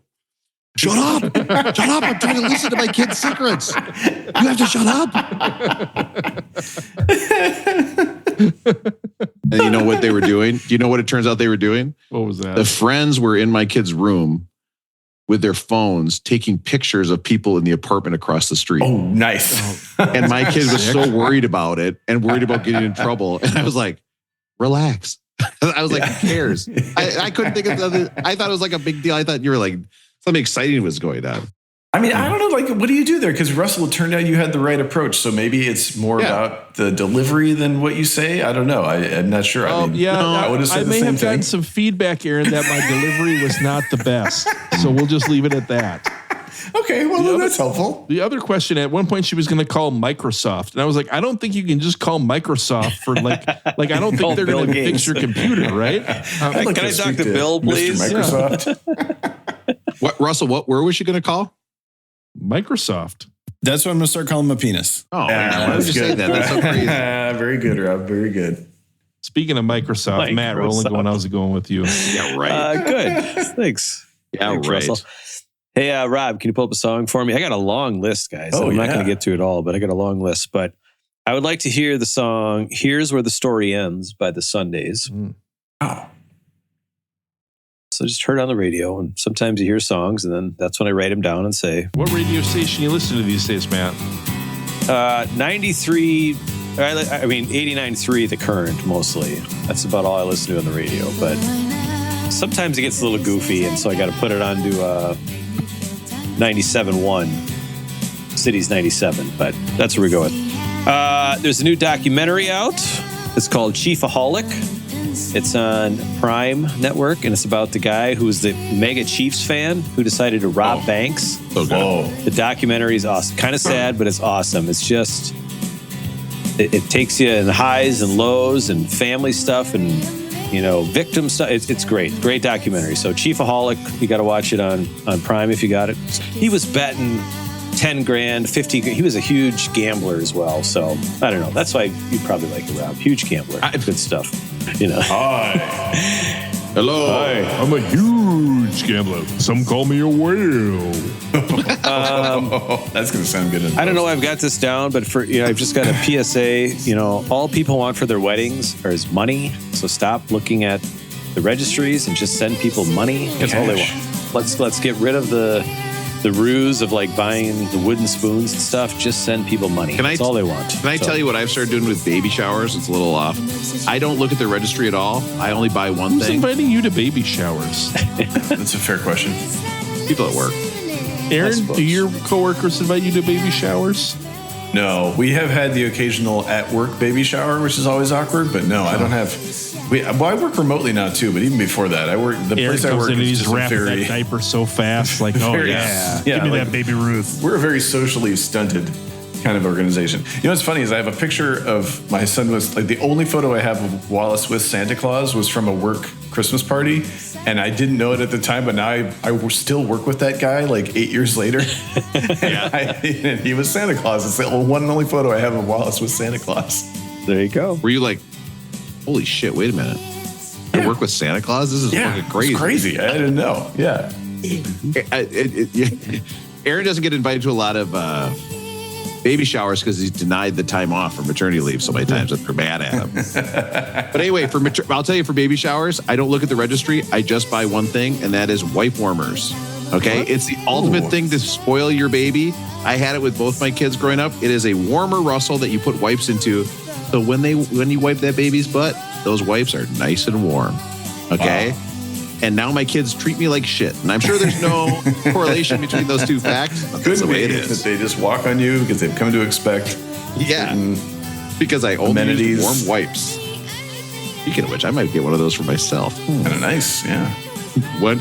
shut up. Shut up. I'm trying to listen to my kids' secrets. You have to shut up. And you know what they were doing? Do you know what it turns out they were doing? What was that? The friends were in my kid's room with their phones taking pictures of people in the apartment across the street. Oh, nice. And my kid was so worried about it and worried about getting in trouble. And I was like, relax. I was like, who cares? I couldn't think of something. I thought it was like a big deal. I thought you were like, something exciting was going on. I mean, I don't know, like, what do you do there? Because Russell, it turned out you had the right approach. So maybe it's more about the delivery than what you say. I don't know. I'm not sure. I may have gotten some feedback, Aaron, that my delivery was not the best. So we'll just leave it at that. Okay, well, that's helpful. The other question, at one point she was going to call Microsoft. And I was like, I don't think you can just call Microsoft for like I don't think they're going to fix your computer, right? Can I talk to Bill, please? Microsoft. What, Russell, where was she going to call? Microsoft. That's what I'm going to start calling my penis. Oh, why would you say that? That's so crazy. Very good, Rob. Very good. Speaking of Microsoft, Matt, rolling going, how's it going with you? Yeah, right. Good. Thanks. Yeah, Thanks, right. Russell. Hey, Rob, can you pull up a song for me? I got a long list, guys. I'm not going to get to it all, but I got a long list. But I would like to hear the song "Here's Where the Story Ends" by the Sundays. Oh. So just heard it on the radio, and sometimes you hear songs, and then that's when I write them down and say, What radio station you listen to these days, Matt? 93, I mean 89.3, the current mostly. That's about all I listen to on the radio. But sometimes it gets a little goofy, and so I got to put it on to 97.1, City's 97. But that's where we go with. There's a new documentary out. It's called Chiefaholic. It's on Prime Network, and it's about the guy who's the mega Chiefs fan who decided to rob banks. Whoa. The documentary is awesome. Kind of sad, but it's awesome. It's just, it takes you in the highs and lows and family stuff and, victim stuff. It's great. Great documentary. So Chiefaholic, you got to watch it on Prime if you got it. He was betting 10 grand, 50. He was a huge gambler as well. So I don't know. That's why you probably like it, Rob. Huge gambler. Good stuff. Hi. Hello. Hi. I'm a huge gambler. Some call me a whale. That's going to sound good. I don't know. I've got this down, but I've just got a PSA. All people want for their weddings is money. So stop looking at the registries and just send people money. That's all they want. Let's get rid of the ruse of like buying the wooden spoons and stuff. Just send people money. That's all they want. Can I tell you what I've started doing with baby showers? It's a little off. I don't look at the registry at all. I only buy one Who's thing. inviting you to baby showers? That's a fair question. People at work. Aaron, do your coworkers invite you to baby showers? No, we have had the occasional at-work baby shower, which is always awkward, but no, I don't have... I work remotely now, too, but even before that, Aaron place I comes work in and is he's just wrapping very... that diaper so fast, like, oh, yeah. Give me that baby Ruth. We're a very socially stunted kind of organization. What's funny is I have a picture of my son was like the only photo I have of Wallace with Santa Claus was from a work Christmas party, and I didn't know it at the time, but now I still work with that guy like 8 years later. and he was Santa Claus. It's the one and only photo I have of Wallace with Santa Claus. There you go. Were you like, holy shit, wait a minute. I work with Santa Claus? This is fucking crazy. It's crazy. I didn't know. Yeah. Aaron doesn't get invited to a lot of baby showers because he's denied the time off for maternity leave so many times that they're mad at him. But anyway, I'll tell you, for baby showers, I don't look at the registry. I just buy one thing, and that is wipe warmers. Okay? It's the ultimate thing to spoil your baby. I had it with both my kids growing up. It is a warmer Russell that you put wipes into. So when you wipe that baby's butt, those wipes are nice and warm. Okay? Wow. And now my kids treat me like shit. And I'm sure there's no correlation between those two facts. But that's the way it is. That they just walk on you because they've come to expect. Yeah. Because I only use warm wipes. Speaking of which, I might get one of those for myself. Kind of nice, yeah.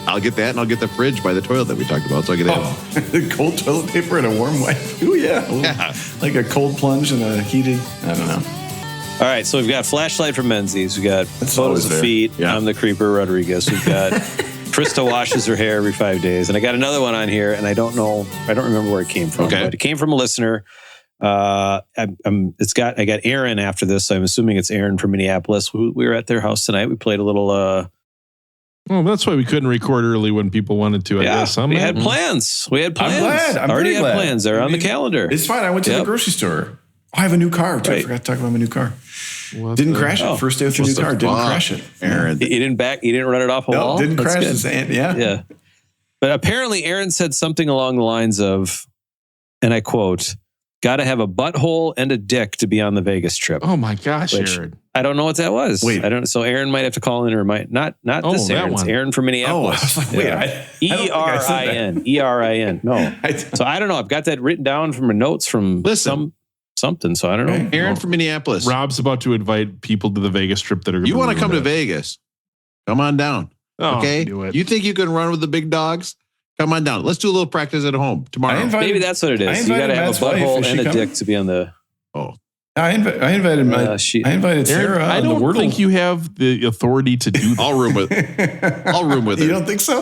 I'll get that, and I'll get the fridge by the toilet that we talked about. So I can have cold toilet paper and a warm wipe. Ooh, yeah. Like a cold plunge and a heated, I don't know. All right, so we've got Flashlight from Menzies. We got Photos of Feet. Yeah. I'm the Creeper Rodriguez. We've got Krista washes her hair every 5 days, and I got another one on here, and I don't remember where it came from. Okay. But it came from a listener. I got Aaron after this, so I'm assuming it's Aaron from Minneapolis. We were at their house tonight. We played a little. Well, that's why we couldn't record early when people wanted to. I guess we had plans. I'm glad. I'm already had plans. They're on the calendar. It's fine. I went to the grocery store. I have a new car. I forgot to talk about my new car. Didn't crash it. First day with the new car. Didn't crash it. Aaron. You didn't run it off a wall? Didn't crash it. Yeah. But apparently Aaron said something along the lines of, and I quote, "Got to have a butthole and a dick to be on the Vegas trip." Oh my gosh, Aaron. I don't know what that was. Wait. I don't. So Aaron might have to call in, or might not this Aaron. It's Aaron from Minneapolis. Oh, I was like, wait, Erin. Erin. No. So I don't know. I've got that written down from notes from something. So I don't know. Aaron from Minneapolis. Rob's about to invite people to the Vegas trip that are. You want to come to Vegas? Come on down. Oh, okay. You think you can run with the big dogs? Come on down. Let's do a little practice at home tomorrow. Maybe that's what it is. You got to have a butthole and a dick to be on the. Oh. I invited Sarah. I don't think you have the authority to do that. I'll room with her. You don't think so?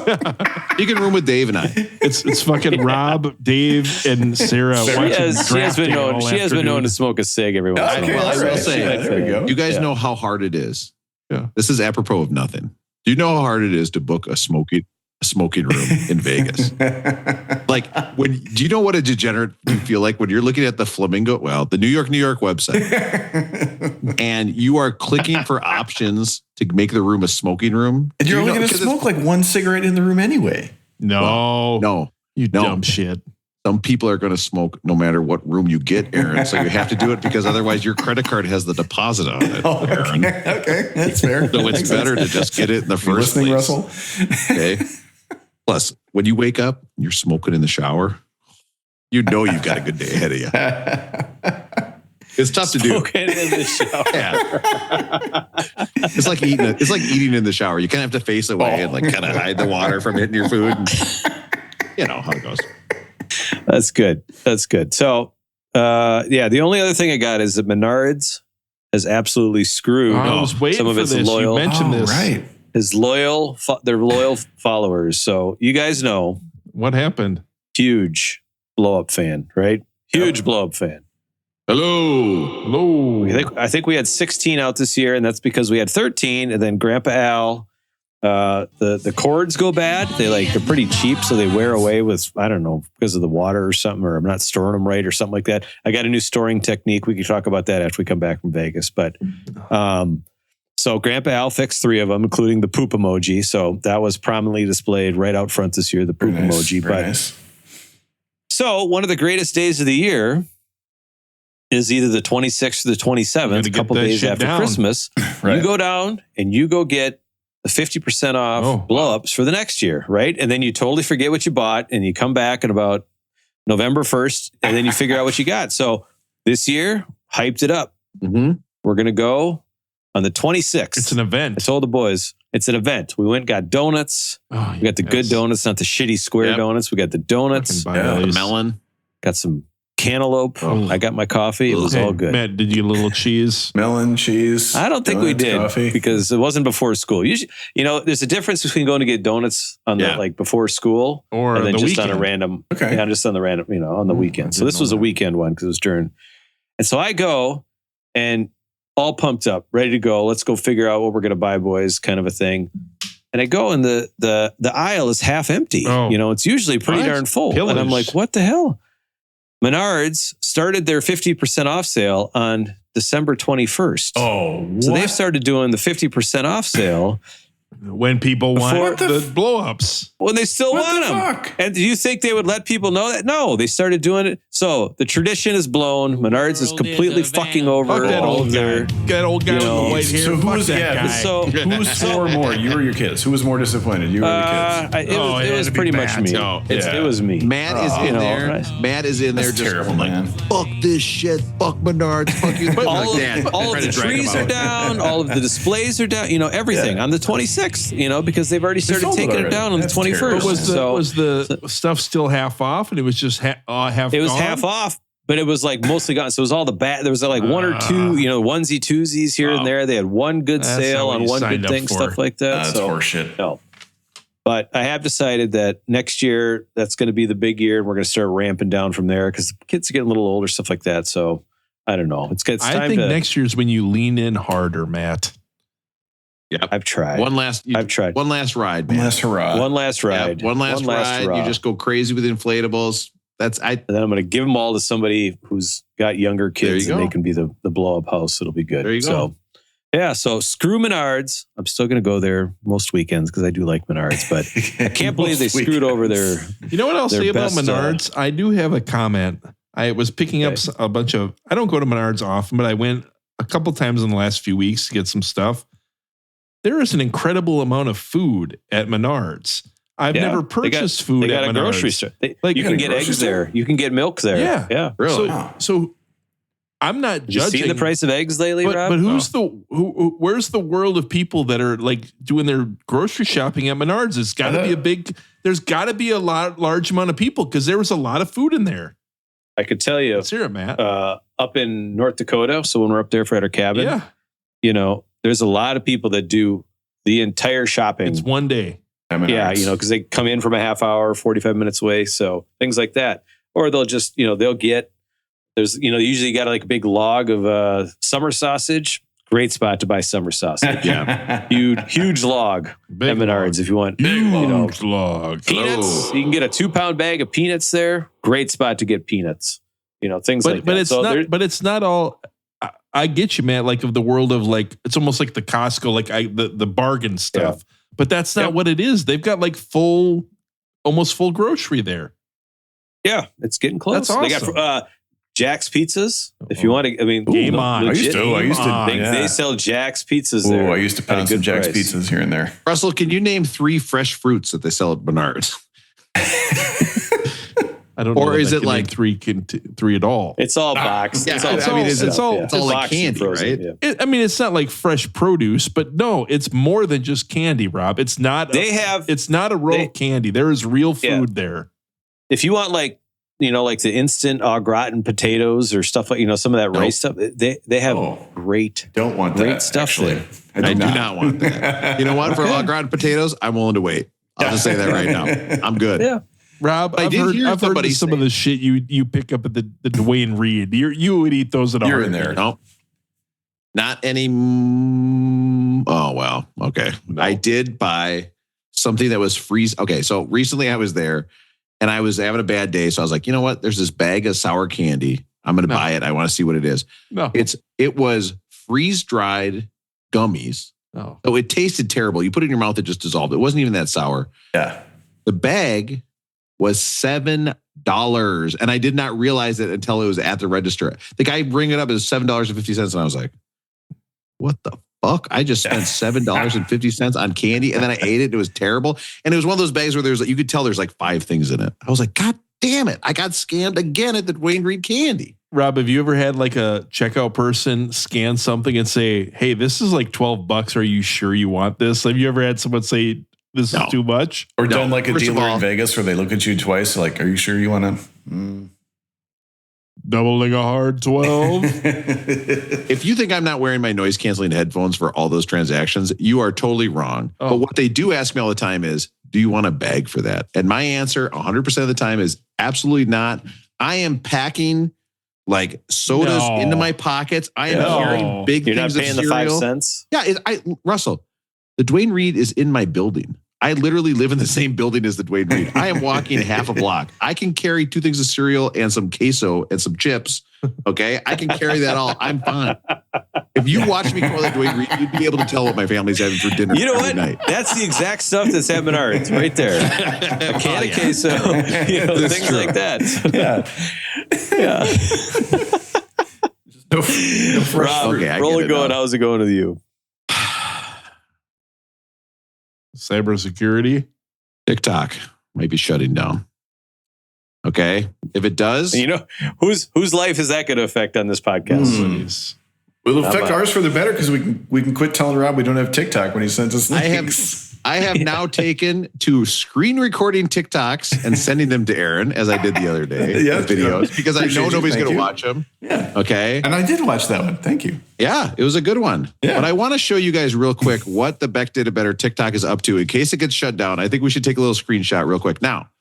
You can room with Dave and I. It's fucking Rob, Dave, and Sarah. She has been known to smoke a cig every once in a while. I will say, you guys know how hard it is. Yeah. This is apropos of nothing. Do you know how hard it is to book a smoky? a smoking room in Vegas. Like, do you know what a degenerate you feel like when you're looking at the Flamingo, the New York website, and you are clicking for options to make the room a smoking room? And you're only going to smoke like one cigarette in the room anyway. No. You dumb shit. Some people are going to smoke no matter what room you get, Aaron. So you have to do it because otherwise your credit card has the deposit on it, Aaron. Okay, that's fair. So it's better to just get it in the first place. Russell? Okay. Plus, when you wake up, you're smoking in the shower. You know you've got a good day ahead of you. It's tough to do. Smoking in the shower. Yeah. It's like eating in the shower. You kind of have to face away and like kind of hide the water from hitting your food. And, you know how it goes. That's good. So, the only other thing I got is that Menards has absolutely screwed I was waiting some of for its this. loyal. You mentioned this. Right. His their loyal followers. So you guys know, What happened? huge blow up fan, right? Huge blow up fan. Hello. I think we had 16 out this year, and that's because we had 13, and then Grandpa Al. The cords go bad. They're pretty cheap, so they wear away with, I don't know, because of the water or something, or I'm not storing them right or something like that. I got a new storing technique. We can talk about that after we come back from Vegas. But so Grandpa Al fixed 3 of them, including the poop emoji. So that was prominently displayed right out front this year, the poop emoji. So one of the greatest days of the year is either the 26th or the 27th, a couple days after Christmas. Right. You go down and you go get the 50% off blow-ups for the next year, right? And then you totally forget what you bought, and you come back at about November 1st, and then you figure out what you got. So this year, hyped it up. Mm-hmm. We're going to go on the 26th. It's an event. I told the boys, it's an event. We went and got donuts. We got the good donuts, not the shitty square donuts. We got the donuts. The melon. Got some cantaloupe. I got my coffee. It was all good. Matt, did you get a little cheese? Melon, cheese. I don't think we did coffee. because it wasn't before school. Usually, there's a difference between going to get donuts on the before school or and then the just weekend. on a random, Okay. just on the random, on the weekend. So this was a weekend one because it was during. And so I go and all pumped up, ready to go. Let's go figure out what we're going to buy, boys, kind of a thing. And I go and the aisle is half empty. It's usually pretty darn full. Pillage. And I'm like, what the hell? Menards started their 50% off sale on December 21st. Oh, so they've started doing the 50% off sale when people want Before- the blow-ups. when they still What want the them. fuck? And do you think they would let people know that? No, they started doing it. So the tradition is blown. Menards is completely fucking over Fuck that all old of guy. their. That old guy with the white hair. So who Fuck was that guy. So Who swore more? You or your kids? Who was more disappointed? You or your kids? It was pretty much me. It was me. Matt is in there. right. Matt is in there That's just terrible, like, man. fuck this shit. Fuck Menards. Fuck you. all Like, of the trees are down. All of the displays are down. Everything on the 26th. Because they've already started sold it taking it already. down on the That's 21st. terrible. Was the stuff still half off, and it was just half? It was gone? half off, but it was mostly gone. So it was all the bad. There was one or two, onesie twosies here and there. They had one good That's sale not what on you one signed good up thing, for. stuff like that. That's horseshit. No. But I have decided that next year, that's going to be the big year. And we're going to start ramping down from there because the kids are getting a little older, stuff like that. So I don't know. It's time I think to. next year's when you lean in harder, Matt. I've tried. I've tried. One last ride, man. One last hurrah. One last ride. One last ride. hurrah. You just go crazy with inflatables. And then I'm going to give them all to somebody who's got younger kids, and they can be the blow up house. It'll be good. There you go. So screw Menards. I'm still going to go there most weekends because I do like Menards, but I can't believe they screwed over their. You know what I'll their say about best, Menards? I do have a comment. I was picking up a bunch of. I don't go to Menards often, but I went a couple times in the last few weeks to get some stuff. There is an incredible amount of food at Menards. I've never purchased food They got at a Menards. grocery store. You got can a get grocery eggs store? there. You can get milk there. Yeah. Yeah. Really? So I'm not You judging. seen the price of eggs lately, Rob? But who's where's the world of people that are like doing their grocery shopping at Menards? It's got to be there's got to be a large amount of people because there was a lot of food in there. I could tell you. Let's hear it, Matt. Up in North Dakota, so when we're up there for our cabin, there's a lot of people that do the entire shopping. It's one day. Yeah, because they come in from a half hour, 45 minutes away. So things like that. Or they'll just, they'll get, usually you got like a big log of summer sausage, Great spot to buy summer sausage. Yeah. Huge log at Menards if you want. Huge log. Peanuts. You can get a 2-pound bag of peanuts there. Great spot to get peanuts. Things like that. But it's not. But it's not all. I get you, man. Like of the world of like, it's almost like the Costco, like the bargain stuff. Yeah. But that's not what it is. They've got like almost full grocery there. Yeah, it's getting close. That's awesome. They got Jack's Pizzas. If you want to, game on. I used to. They sell Jack's Pizzas there. I used to pound some Jack's Pizzas here and there. Russell, can you name 3 fresh fruits that they sell at Menards? I don't know. Or is it like 3 at all? It's all boxed. Yeah, it's all like candy, right? Yeah. It's not like fresh produce, but no, it's more than just candy, Rob. It's not. It's not a roll of candy. There is real food there. If you want like the instant au gratin potatoes or stuff like some of that rice stuff, they have great stuff actually. there. I do not want that. You know what? For au gratin potatoes, I'm willing to wait. I'll just say that right now. I'm good. Yeah. Rob, I've heard some of the shit you pick up at the Dwayne Reed. You would eat those at all. You're in there. No. Not any. Oh, well. Okay. No. I did buy something that was freeze. Okay. So recently I was there and I was having a bad day. So I was like, you know what? There's this bag of sour candy. I'm going to buy it. I want to see what it is. No. It was freeze dried gummies. Oh. So it tasted terrible. You put it in your mouth, it just dissolved. It wasn't even that sour. Yeah. The bag was $7. And I did not realize it until it was at the register. The guy bring it up as $7.50. And I was like, what the fuck? I just spent $7.50 on candy. And then I ate it. It was terrible. And it was one of those bags where you could tell there's like 5 things in it. I was like, God damn it. I got scammed again at the Dwayne Reed candy. Rob, have you ever had like a checkout person scan something and say, hey, this is like $12. Are you sure you want this? Have you ever had someone say, this is too much? Or done like a dealer in Vegas where they look at you twice, like, are you sure you want to? Doubling a hard 12. If you think I'm not wearing my noise canceling headphones for all those transactions, you are totally wrong. Oh. But what they do ask me all the time is, do you want a bag for that? And my answer 100% of the time is absolutely not. I am packing like sodas into my pockets. I am carrying big You're things not paying of cereal. the 5 cents? Yeah, Russell, the Dwayne Reed is in my building. I literally live in the same building as the Dwayne Reed. I am walking half a block. I can carry 2 things of cereal and some queso and some chips. Okay, I can carry that all. I'm fine. If you watch me call the Dwayne Reed, you'd be able to tell what my family's having for dinner. You know what? Night. That's the exact stuff that's at Menards right there. A can of queso, things like that. Yeah. Rob, roller going. How's it going with you? Cybersecurity. TikTok might be shutting down. Okay. If it does, whose life is that going to affect on this podcast? It'll affect ours for the better because we can quit telling Rob we don't have TikTok when he sends us links. I have now taken to screen recording TikToks and sending them to Aaron as I did the other day. Videos because I know nobody's going to watch them. Yeah. Okay. And I did watch that one. Thank you. Yeah, it was a good one. Yeah. But I want to show you guys real quick what the Beck Did It Better TikTok is up to in case it gets shut down. I think we should take a little screenshot real quick. Now,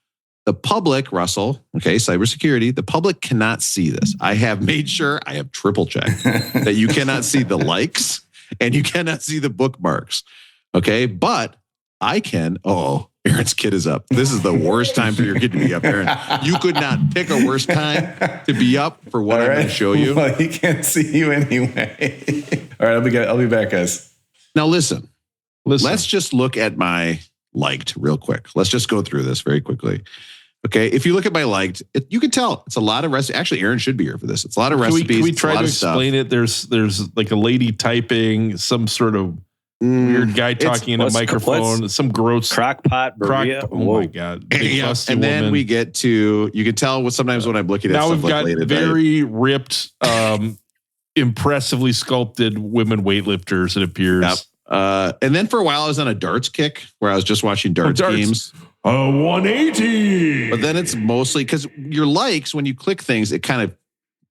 the public, Russell, okay, cybersecurity, the public cannot see this. I have made sure, I have triple checked that you cannot see the likes and you cannot see the bookmarks. Okay, but I can. Oh, Aaron's kid is up. This is the worst time for your kid to be up, Aaron. You could not pick a worse time to be up for what I'm going to show you. Well, he can't see you anyway. All right, I'll be back, guys. Now listen. Let's just look at my liked real quick. Let's just go through this very quickly. Okay, if you look at my liked, you can tell it's a lot of recipes. Actually, Aaron should be here for this. It's a lot of recipes. Can we try to explain it? There's like a lady typing, some sort of weird guy talking in a microphone, some gross crockpot burrito. Oh my God. Yeah. And then we get to, you can tell sometimes when I'm looking at now stuff we've like got very ripped, impressively sculpted women weightlifters, it appears. Yep. And then for a while I was on a darts kick where I was just watching darts games. 180. But then it's mostly because your likes, when you click things, it kind of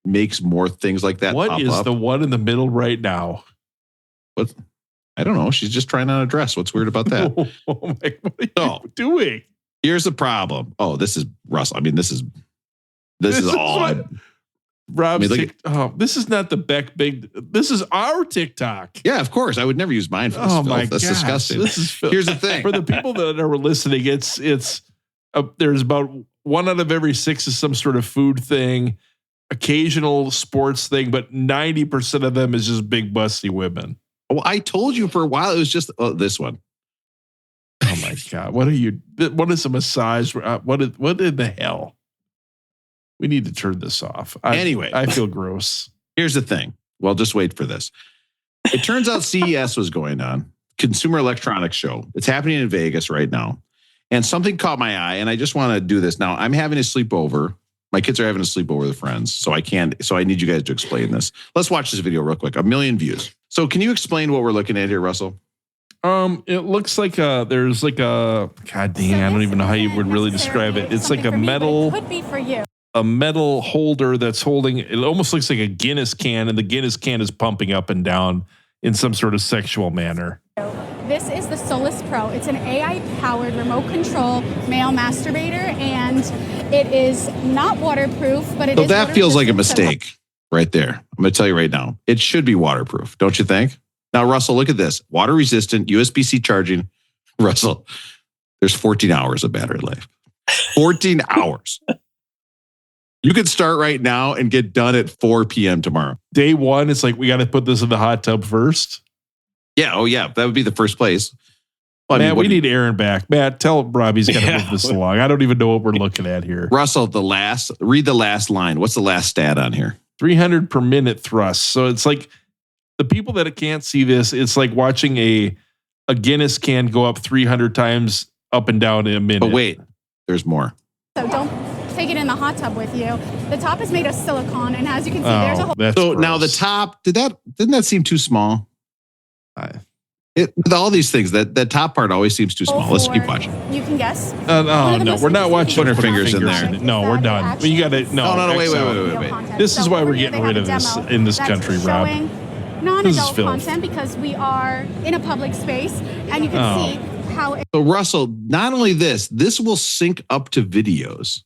makes more things like that. What is the one in the middle right now? What? I don't know. She's just trying on a dress. What's weird about that? What are you doing? Here's the problem. Oh, this is Russell. I mean, this is all. Rob's I mean, this is not the Beck big. This is our TikTok. Yeah, of course. I would never use mine for this. Oh filth. my That's gosh, disgusting. This is Here's the thing. for the people that are listening. It's there's about 1 out of every 6 is some sort of food thing, occasional sports thing, but 90% of them is just big busty women. Well, I told you for a while it was just this one. Oh my God. What is a massage? What in the hell? We need to turn this off. Anyway. I feel gross. Here's the thing. Well, just wait for this. It turns out CES was going on, Consumer Electronics Show. It's happening in Vegas right now. And something caught my eye, and I just want to do this. Now, I'm having a sleepover. My kids are having a sleepover with friends, so I need you guys to explain this. Let's watch this video real quick. 1 million views. So can you explain what we're looking at here, Russell? It looks like there's like a, God dang, I don't even know how you would really describe it. It's like a metal, Could be for you. a metal holder that's holding, it almost looks like a Guinness can, and the Guinness can is pumping up and down in some sort of sexual manner. This is the Solus Pro. It's an AI-powered remote control male masturbator, and it is not waterproof, but it So is that feels like a water-resistant, so- mistake right there. I'm going to tell you right now. It should be waterproof, don't you think? Now, Russell, look at this. Water resistant, USB-C charging. Russell, there's 14 hours of battery life. 14 hours. You could start right now and get done at 4 p.m. tomorrow. Day one, it's like, we got to put this in the hot tub first. Yeah. Oh, yeah. That would be the first place. Well, Matt, we need Aaron back. Matt, tell Robbie's got to move this along. I don't even know what we're looking at here. Russell, read the last line. What's the last stat on here? 300 per minute thrust. So it's like, the people that can't see this, it's like watching a Guinness can go up 300 times up and down in a minute. But wait, there's more. So don't take it in the hot tub with you. The top is made of silicone, and as you can see, there's a whole. So now the top, didn't that seem too small? With all these things, that top part always seems too small. Let's keep watching. You can guess. No, we're not watching. Put our fingers in there. No, we're done. But you got to No, wait. This is why we're getting rid of this in this country, Rob. This is Non-adult filth. content because we are in a public space, and you can see how. So Russell, not only this will sync up to videos,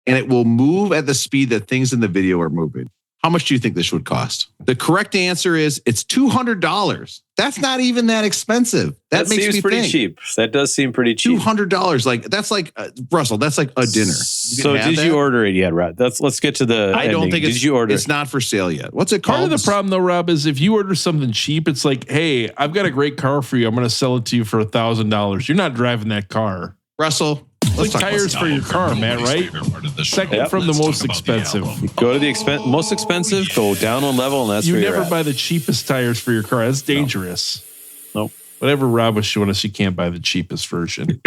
and it will move at the speed that things in the video are moving. How much do you think this would cost? The correct answer is it's $200. That's not even that expensive. That makes seems me pretty think. cheap. That does seem pretty cheap. $200. Like that's like Russell. That's like a dinner. So did you order it yet, Rob? Let's get to the. I don't think did you order? It's not for sale yet. What's it called? Part of the problem, though, Rob, is if you order something cheap, it's like, hey, I've got a great car for you. I'm going to sell it to you for $1,000. You're not driving that car. Russell, Like tires for your car, Matt, right? Second from the most expensive. Go to the most expensive, go down one level, and that's You where you're never at. buy the cheapest tires for your car. That's dangerous. Nope. Whatever Rob was showing us, you can't buy the cheapest version.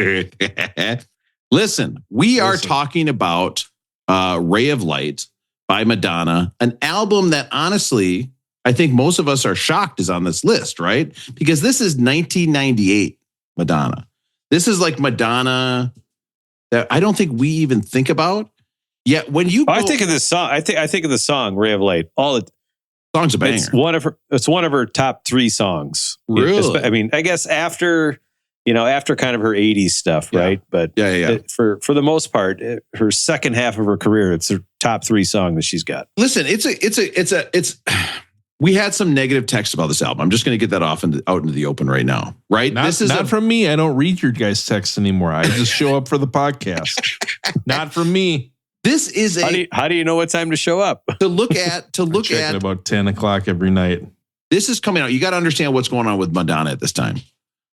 Listen, we are talking about Ray of Light by Madonna, an album that honestly, I think most of us are shocked is on this list, right? Because this is 1998 Madonna. This is like Madonna that I don't think we even think about. Yet when you I think of this song. I think of the song "Ray of Light." Song's a banger. It's one of her top 3 songs. Really? I mean, I guess after kind of her 80s stuff, right? But for the most part, her second half of her career, it's her top 3 song that she's got. Listen, it's we had some negative text about this album. I'm just going to get that out into the open right now. Right? This is not from me. I don't read your guys' texts anymore. I just show up for the podcast. Not from me. This is how do you know what time to show up? To look at about 10 o'clock every night. This is coming out. You got to understand what's going on with Madonna at this time.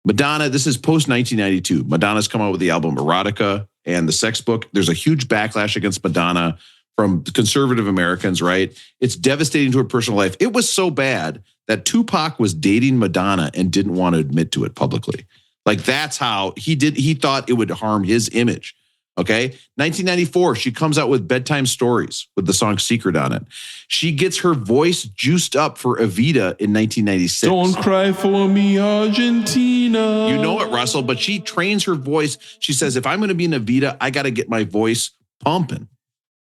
Madonna, this is post 1992. Madonna's come out with the album Erotica and the Sex Book. There's a huge backlash against Madonna from conservative Americans, right? It's devastating to her personal life. It was so bad that Tupac was dating Madonna and didn't want to admit to it publicly. Like that's how he thought it would harm his image. Okay. 1994, she comes out with Bedtime Stories with the song Secret on it. She gets her voice juiced up for Evita in 1996. Don't cry for me, Argentina. You know it, Russell, but she trains her voice. She says, if I'm going to be in Evita, I got to get my voice pumping.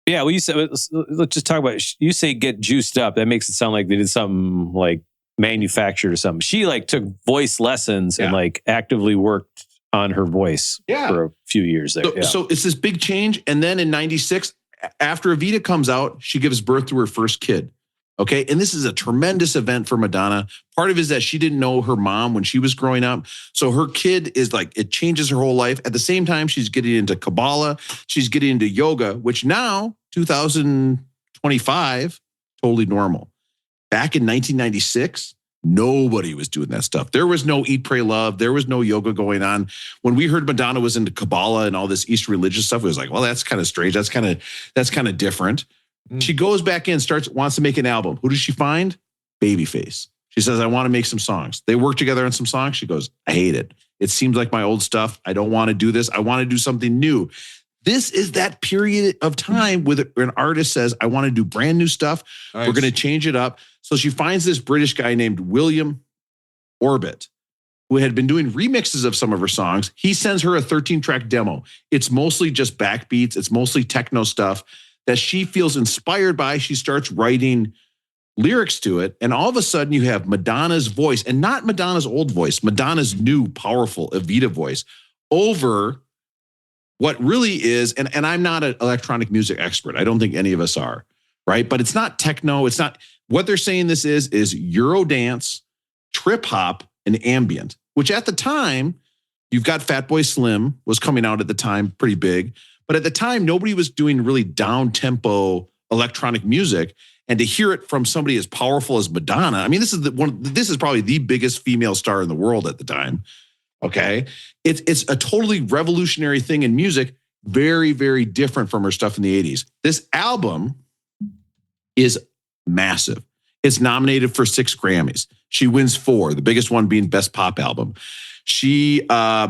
Yeah, well, you said, let's just talk about it. You say get juiced up. That makes it sound like they did something like manufactured or something. She like took voice lessons and like actively worked on her voice for a few years there. So it's this big change. And then in 96, after Evita comes out, she gives birth to her first kid. Okay. And this is a tremendous event for Madonna. Part of it is that she didn't know her mom when she was growing up. So her kid is like, it changes her whole life. At the same time, she's getting into Kabbalah. She's getting into yoga, which now, 2025, totally normal. Back in 1996, nobody was doing that stuff. There was no Eat, Pray, Love. There was no yoga going on. When we heard Madonna was into Kabbalah and all this East religious stuff, it was like, well, that's kind of strange. That's kind of different. She goes back in, wants to make an album. Who does she find? Babyface. She says, I want to make some songs. They work together on some songs. She goes, I hate it. It seems like my old stuff. I don't want to do this. I want to do something new. This is that period of time where an artist says, I want to do brand new stuff. Nice. We're going to change it up. So she finds this British guy named William Orbit, who had been doing remixes of some of her songs. He sends her a 13-track demo. It's mostly just backbeats. It's mostly techno stuff that she feels inspired by. She starts writing lyrics to it. And all of a sudden you have Madonna's voice, and not Madonna's old voice, Madonna's new, powerful Evita voice over what really is, and I'm not an electronic music expert. I don't think any of us are, right? But it's not techno. It's not, what they're saying this is Eurodance, trip hop, and ambient, which at the time, you've got Fatboy Slim was coming out at the time, pretty big. But at the time, nobody was doing really down-tempo electronic music. And to hear it from somebody as powerful as Madonna, I mean, this is probably the biggest female star in the world at the time. Okay. It's a totally revolutionary thing in music, very, very different from her stuff in the 80s. This album is massive. It's nominated for 6 Grammys. She wins 4, the biggest one being Best Pop Album. She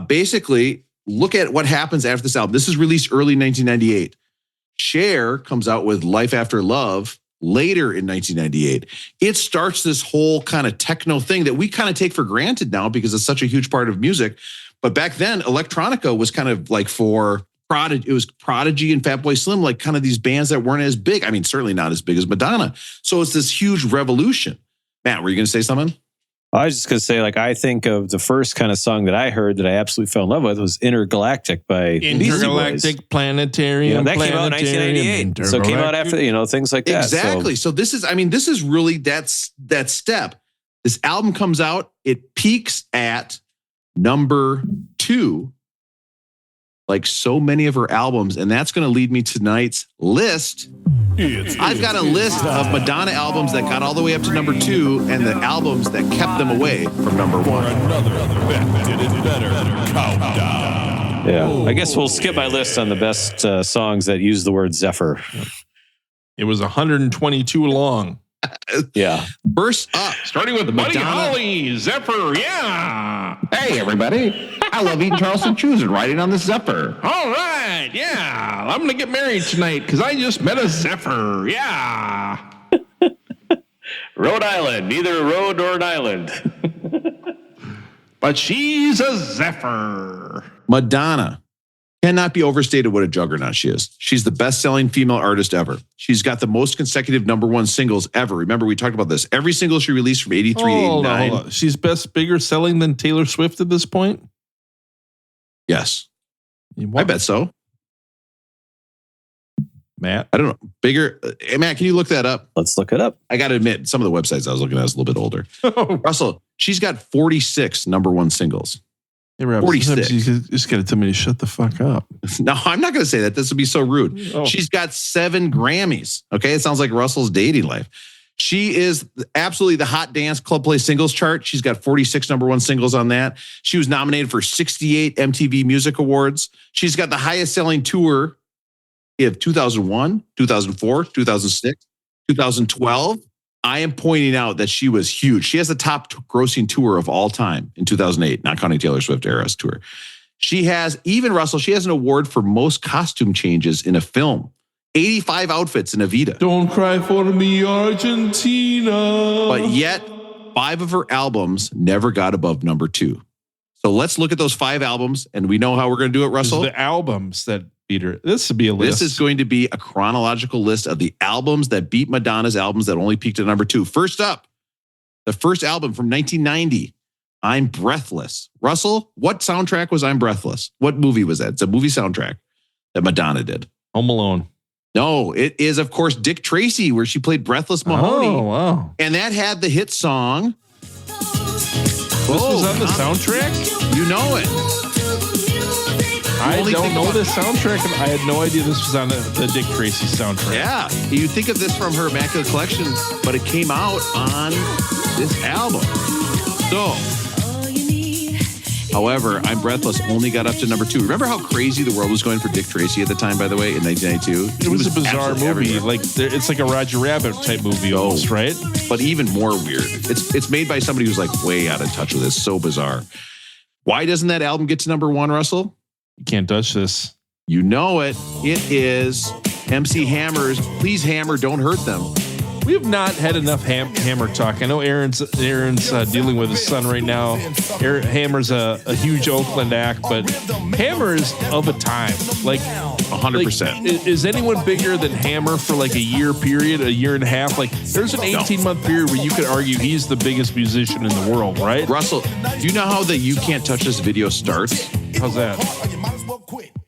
basically, look at what happens after this album. This is released early 1998. Cher comes out with Life After Love later in 1998. It starts this whole kind of techno thing that we kind of take for granted now because it's such a huge part of music. But back then, electronica was kind of like for Prodigy. It was Prodigy and Fatboy Slim, like kind of these bands that weren't as big. I mean, certainly not as big as Madonna. So it's this huge revolution. Matt, were you going to say something? I was just going to say, like, I think of the first kind of song that I heard that I absolutely fell in love with was Intergalactic by Intergalactic Planetarium. That came out in 1998. So it came out after, things like that. Exactly. So this is really that step. This album comes out, it peaks at number 2, like so many of her albums. And that's going to lead me to tonight's list. I've got a list of Madonna albums that got all the way up to number 2 and the albums that kept them away from number 1. Another Beck Did It Better countdown. Yeah, I guess we'll skip my list on the best songs that use the word ZEPHYR. It was 122 long. Yeah. First up, starting with Buddy Holly, ZEPHYR, yeah. Hey, everybody. I love eating Charleston Chews and riding on the ZEPHYR. All right, yeah. I'm going to get married tonight because I just met a ZEPHYR, yeah. Rhode Island, neither a road nor an island. But she's a ZEPHYR. Madonna cannot be overstated what a juggernaut she is. She's the best-selling female artist ever. She's got the most consecutive number 1 singles ever. Remember, we talked about this. Every single she released from 83 to 89. Hold on. She's bigger selling than Taylor Swift at this point? Yes. I bet so. Matt? I don't know. Bigger. Hey, Matt, can you look that up? Let's look it up. I got to admit, some of the websites I was looking at was a little bit older. Russell, she's got 46 number 1 singles. Hey, Rob, 46. You just got to tell me to shut the fuck up. No, I'm not going to say that. This would be so rude. Oh. She's got 7 Grammys. Okay. It sounds like Russell's dating life. She is absolutely the Hot Dance Club Play singles chart. She's got 46 number 1 singles on that. She was nominated for 68 MTV Music Awards. She's got the highest selling tour of 2001, 2004, 2006, 2012. I am pointing out that she was huge. She has the top grossing tour of all time in 2008, not counting Taylor Swift Eras tour. She has, even Russell, she has an award for most costume changes in a film. 85 outfits in Evita. Don't cry for me, Argentina. But yet, 5 of her albums never got above number 2. So let's look at those 5 albums, and we know how we're going to do it, Russell. The albums that beat her. This would be a list. This is going to be a chronological list of the albums that beat Madonna's albums that only peaked at number 2. First up, the first album from 1990, I'm Breathless. Russell, what soundtrack was I'm Breathless? What movie was that? It's a movie soundtrack that Madonna did. Home Alone. No, it is, of course, Dick Tracy, where she played Breathless Mahoney. Oh, wow. And that had the hit song. This was on the soundtrack? You know it. I don't know the soundtrack. I had no idea this was on the Dick Tracy soundtrack. Yeah. You think of this from her Immaculate Collection, but it came out on this album. So, however, I'm Breathless only got up to number 2. Remember how crazy the world was going for Dick Tracy at the time, by the way, in 1992? It was a bizarre movie. Everywhere. Like it's like a Roger Rabbit type movie almost, right? But even more weird. It's made by somebody who's like way out of touch with this. So bizarre. Why doesn't that album get to number 1, Russell? You can't touch this. You know it. It is MC Hammer's Please Hammer, Don't Hurt Them. We have not had enough Hammer talk. I know Aaron's dealing with his son right now. Hammer's a huge Oakland act, but Hammer is of a time. Like 100%. Like, is anyone bigger than Hammer for like a year period, a year and a half? Like there's an 18-month period where you could argue he's the biggest musician in the world, right? Russell, do you know how the You Can't Touch This video starts? How's that?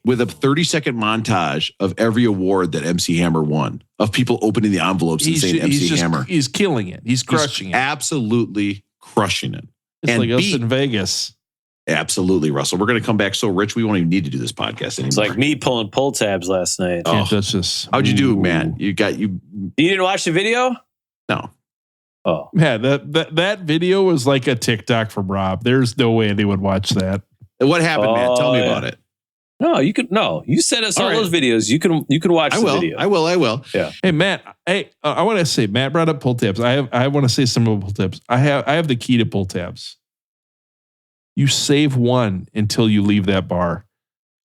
With a 30-second montage of every award that MC Hammer won, of people opening the envelopes and saying MC Hammer. He's killing it. He's crushing it. Absolutely crushing it. It's and like us in Vegas. Absolutely, Russell. We're going to come back so rich, we won't even need to do this podcast anymore. It's like me pulling pull tabs last night. Can't touch this. How'd you do, man? You didn't watch the video? No. Oh. Man, that video was like a TikTok from Rob. There's no way anyone would watch that. What happened, man? Tell me about it. No, you could. No, you sent us all those videos. You can watch the video. I will. Yeah. Hey, Matt. Hey, I want to say Matt brought up pull tabs. I want to say some of pull tabs. I have the key to pull tabs. You save one until you leave that bar.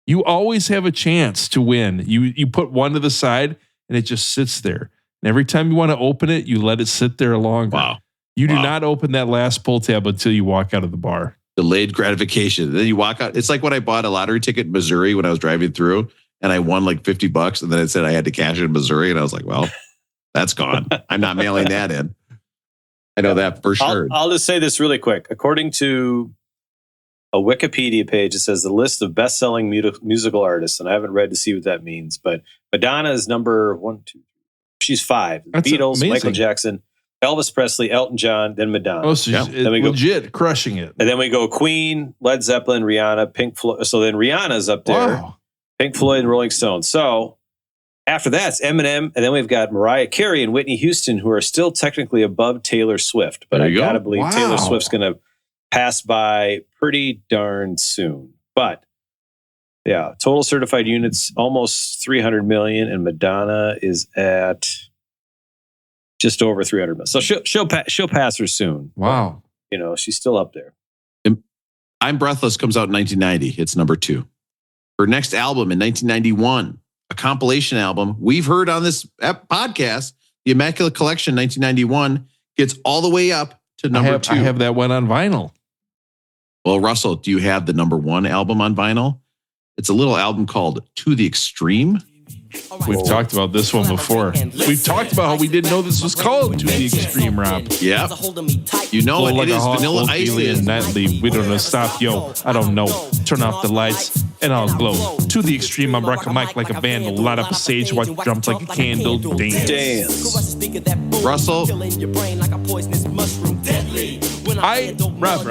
You always have a chance to win. You put one to the side and it just sits there. And every time you want to open it, you let it sit there longer. Wow. You do not open that last pull tab until you walk out of the bar. Delayed gratification. Then you walk out. It's like when I bought a lottery ticket in Missouri when I was driving through and I won like $50 and then it said I had to cash it in Missouri. And I was like, well, that's gone. I'm not mailing that in. I know that for sure. I'll just say this really quick. According to a Wikipedia page, it says the list of best-selling musical artists, and I haven't read to see what that means, but Madonna is number 1, 2, 3. She's 5. That's Beatles, amazing. Michael Jackson, Elvis Presley, Elton John, then Madonna. Oh, so then we legit crushing it. And then we go Queen, Led Zeppelin, Rihanna, Pink Floyd. So then Rihanna's up there. Wow. Pink Floyd and Rolling Stones. So after that, it's Eminem, and then we've got Mariah Carey and Whitney Houston, who are still technically above Taylor Swift. But I gotta believe Taylor Swift's going to pass by pretty darn soon. But yeah, total certified units almost 300 million, and Madonna is at just over 300 million. So she'll pass her soon. Wow. You know, she's still up there. I'm Breathless comes out in 1990. It's number 2. Her next album in 1991, a compilation album we've heard on this podcast, the Immaculate Collection 1991, gets all the way up to number 2. I have that one on vinyl. Well, Russell, do you have the number 1 album on vinyl? It's a little album called To the Extreme. We've talked about this one before. We've talked about how we didn't know this was called To the Extreme, Rob. Yeah. You know it is Vanilla Ice. Nightly. We don't know. Stop. Yo, I don't know. Turn off the lights and I'll glow. To the extreme, I'm rock a mic like a vandal. Light up a stage, watch jump like a candle. Dance. Russell. Rob.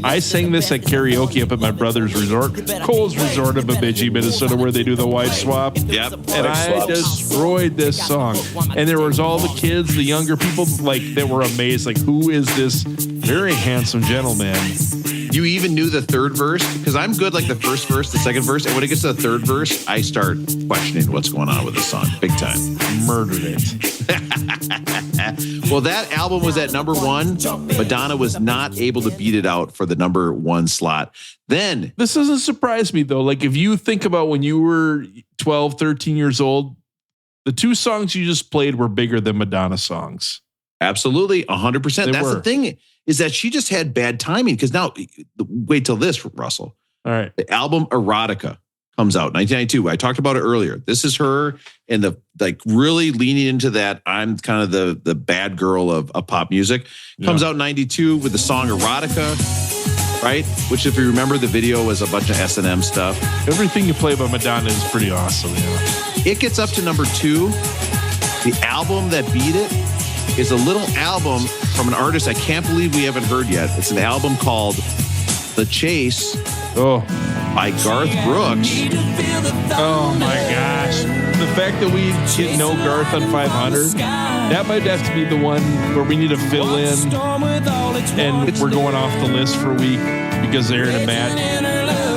I sang this at karaoke up at my brother's resort, Cole's Resort of Bemidji, Minnesota, where they do the wife swap. Yep. And I destroyed this song. And there was all the kids, the younger people, like that were amazed. Like, who is this very handsome gentleman? You even knew the third verse? Because I'm good like the first verse, the second verse. And when it gets to the third verse, I start questioning what's going on with the song. Big time. Murdered it. Well, that album was at number 1. Madonna was not able to beat it out for the number 1 slot. Then this doesn't surprise me, though. Like, if you think about when you were 12, 13 years old, the 2 songs you just played were bigger than Madonna songs. Absolutely, 100%. That's the thing, is that she just had bad timing. Because now, wait till this, Russell. All right. The album Erotica comes out 1992. I talked about it earlier. This is her and the really leaning into that. I'm kind of the bad girl of pop music. Comes out in 92 with the song Erotica, right? Which, if you remember, the video was a bunch of S&M stuff. Everything you play by Madonna is pretty awesome. Yeah. it gets up to number 2. The album that beat it is a little album from an artist I can't believe we haven't heard yet. It's an album called The Chase by Garth Brooks. Oh my gosh. The fact that we get no Garth on 500, that might have to be the one where we need to fill in and we're going off the list for a week because they're in a match.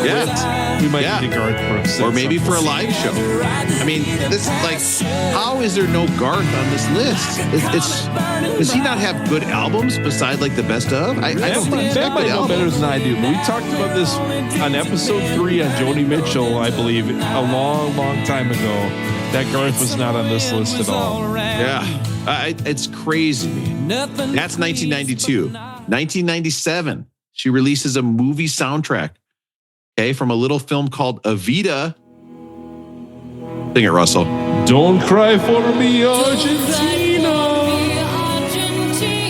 Yeah. We might need to Garth Brooks. Or maybe for a live show. I mean, this like, how is there no Garth on this list? Does he not have good albums beside like the best of? I don't think he's that got might good know albums. better than I do. But we talked about this on episode 3 on Joni Mitchell, I believe, a long, long time ago. That Garth was not on this list at all. Yeah. It's crazy. That's 1992. 1997, she releases a movie soundtrack. Okay, from a little film called Evita. Sing it, Russell. Don't cry for me, Argentina.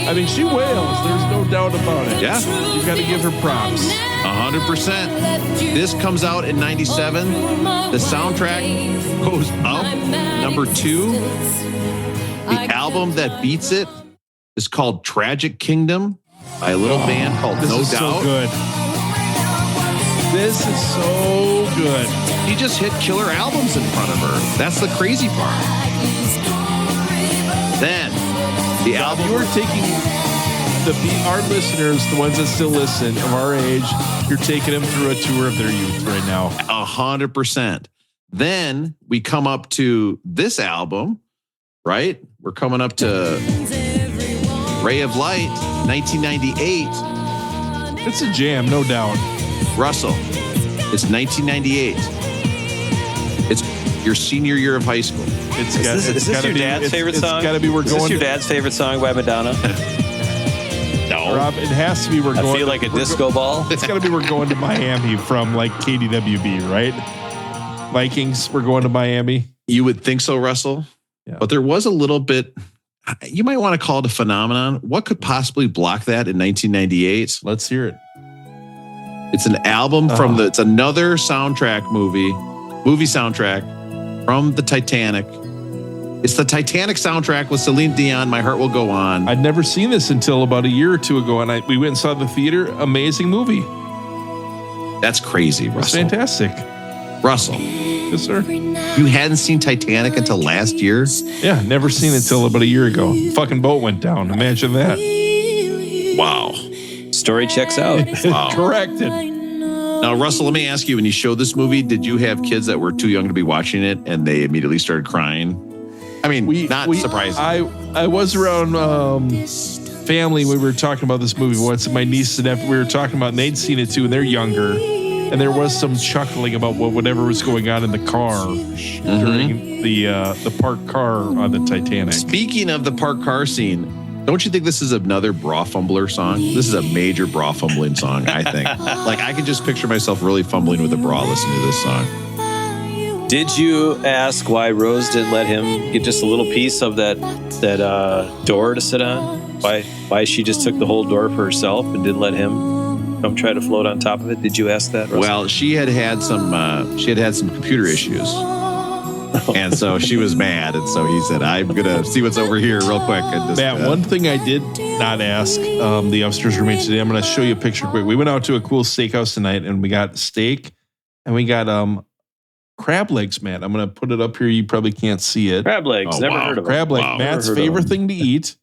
I mean, she wails. There's no doubt about it. Yeah. You got to give her props. 100%. This comes out in 97. The soundtrack goes up, number 2. The album that beats it is called Tragic Kingdom by a little band called No This is Doubt. so good. This is so good. He just hit killer albums in front of her. That's the crazy part. Then, the album... You are taking our listeners, the ones that still listen, of our age, you're taking them through a tour of their youth right now. 100%. Then we come up to this album, right? We're coming up to Ray of Light, 1998. It's a jam, no doubt. Russell, it's 1998. It's your senior year of high school. Is this your dad's favorite song? It's got to be Is this your dad's favorite song by Madonna? No. Rob, it has to be we're going. I feel like a disco ball. It's got to be we're going to Miami from like KDWB, right? Vikings, we're going to Miami. You would think so, Russell. Yeah. But there was a little bit, you might want to call it a phenomenon. What could possibly block that in 1998? Let's hear it. It's an album from it's another soundtrack movie soundtrack from the Titanic. It's the Titanic soundtrack with Celine Dion, My Heart Will Go On. I'd never seen this until about a year or two ago, and we went and saw the theater. Amazing movie. That's crazy, It's Russell. fantastic. Russell, Yes, sir. you hadn't seen Titanic until last year? Yeah, never seen it until about a year ago. Fucking boat went down. Imagine that. Wow. Story checks out. Wow. Corrected. Now, Russell, let me ask you, when you showed this movie, did you have kids that were too young to be watching it and they immediately started crying? I mean, not surprising. I was around family when we were talking about this movie once, and my niece and nephew, we were talking about, and they'd seen it too, and they're younger. And there was some chuckling about whatever was going on in the car during the parked car on the Titanic. Speaking of the parked car scene, don't you think this is another bra fumbler song? This is a major bra fumbling song, I think. Like, I can just picture myself really fumbling with a bra listening to this song. Did you ask why Rose didn't let him get just a little piece of that door to sit on? Why she just took the whole door for herself and didn't let him come try to float on top of it? Did you ask that, Russell? Well, she had some computer issues. And so she was mad. And so he said, I'm going to see what's over here real quick. And just, Matt, one thing I did not ask the upstairs roommate today, I'm going to show you a picture quick. We went out to a cool steakhouse tonight and we got steak and we got crab legs, Matt. I'm going to put it up here. You probably can't see it. Crab legs. Never heard of them. Crab leg, Wow. Matt's Never heard of favorite them. thing to eat.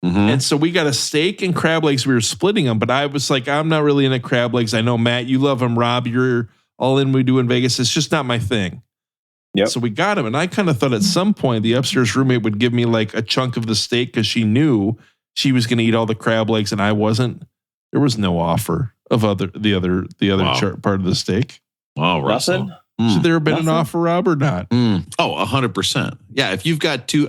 And so we got a steak and crab legs. We were splitting them, but I was like, I'm not really into crab legs. I know, Matt, you love them. Rob, you're all in. We do in Vegas. It's just not my thing. Yep. So we got them. And I kind of thought at some point the upstairs roommate would give me like a chunk of the steak because she knew she was going to eat all the crab legs and I wasn't. There was no offer of the other part of the steak. Oh, Russell. Nothing? Should there have been an offer, Rob, or not? Oh, 100%. Yeah, if you've got two,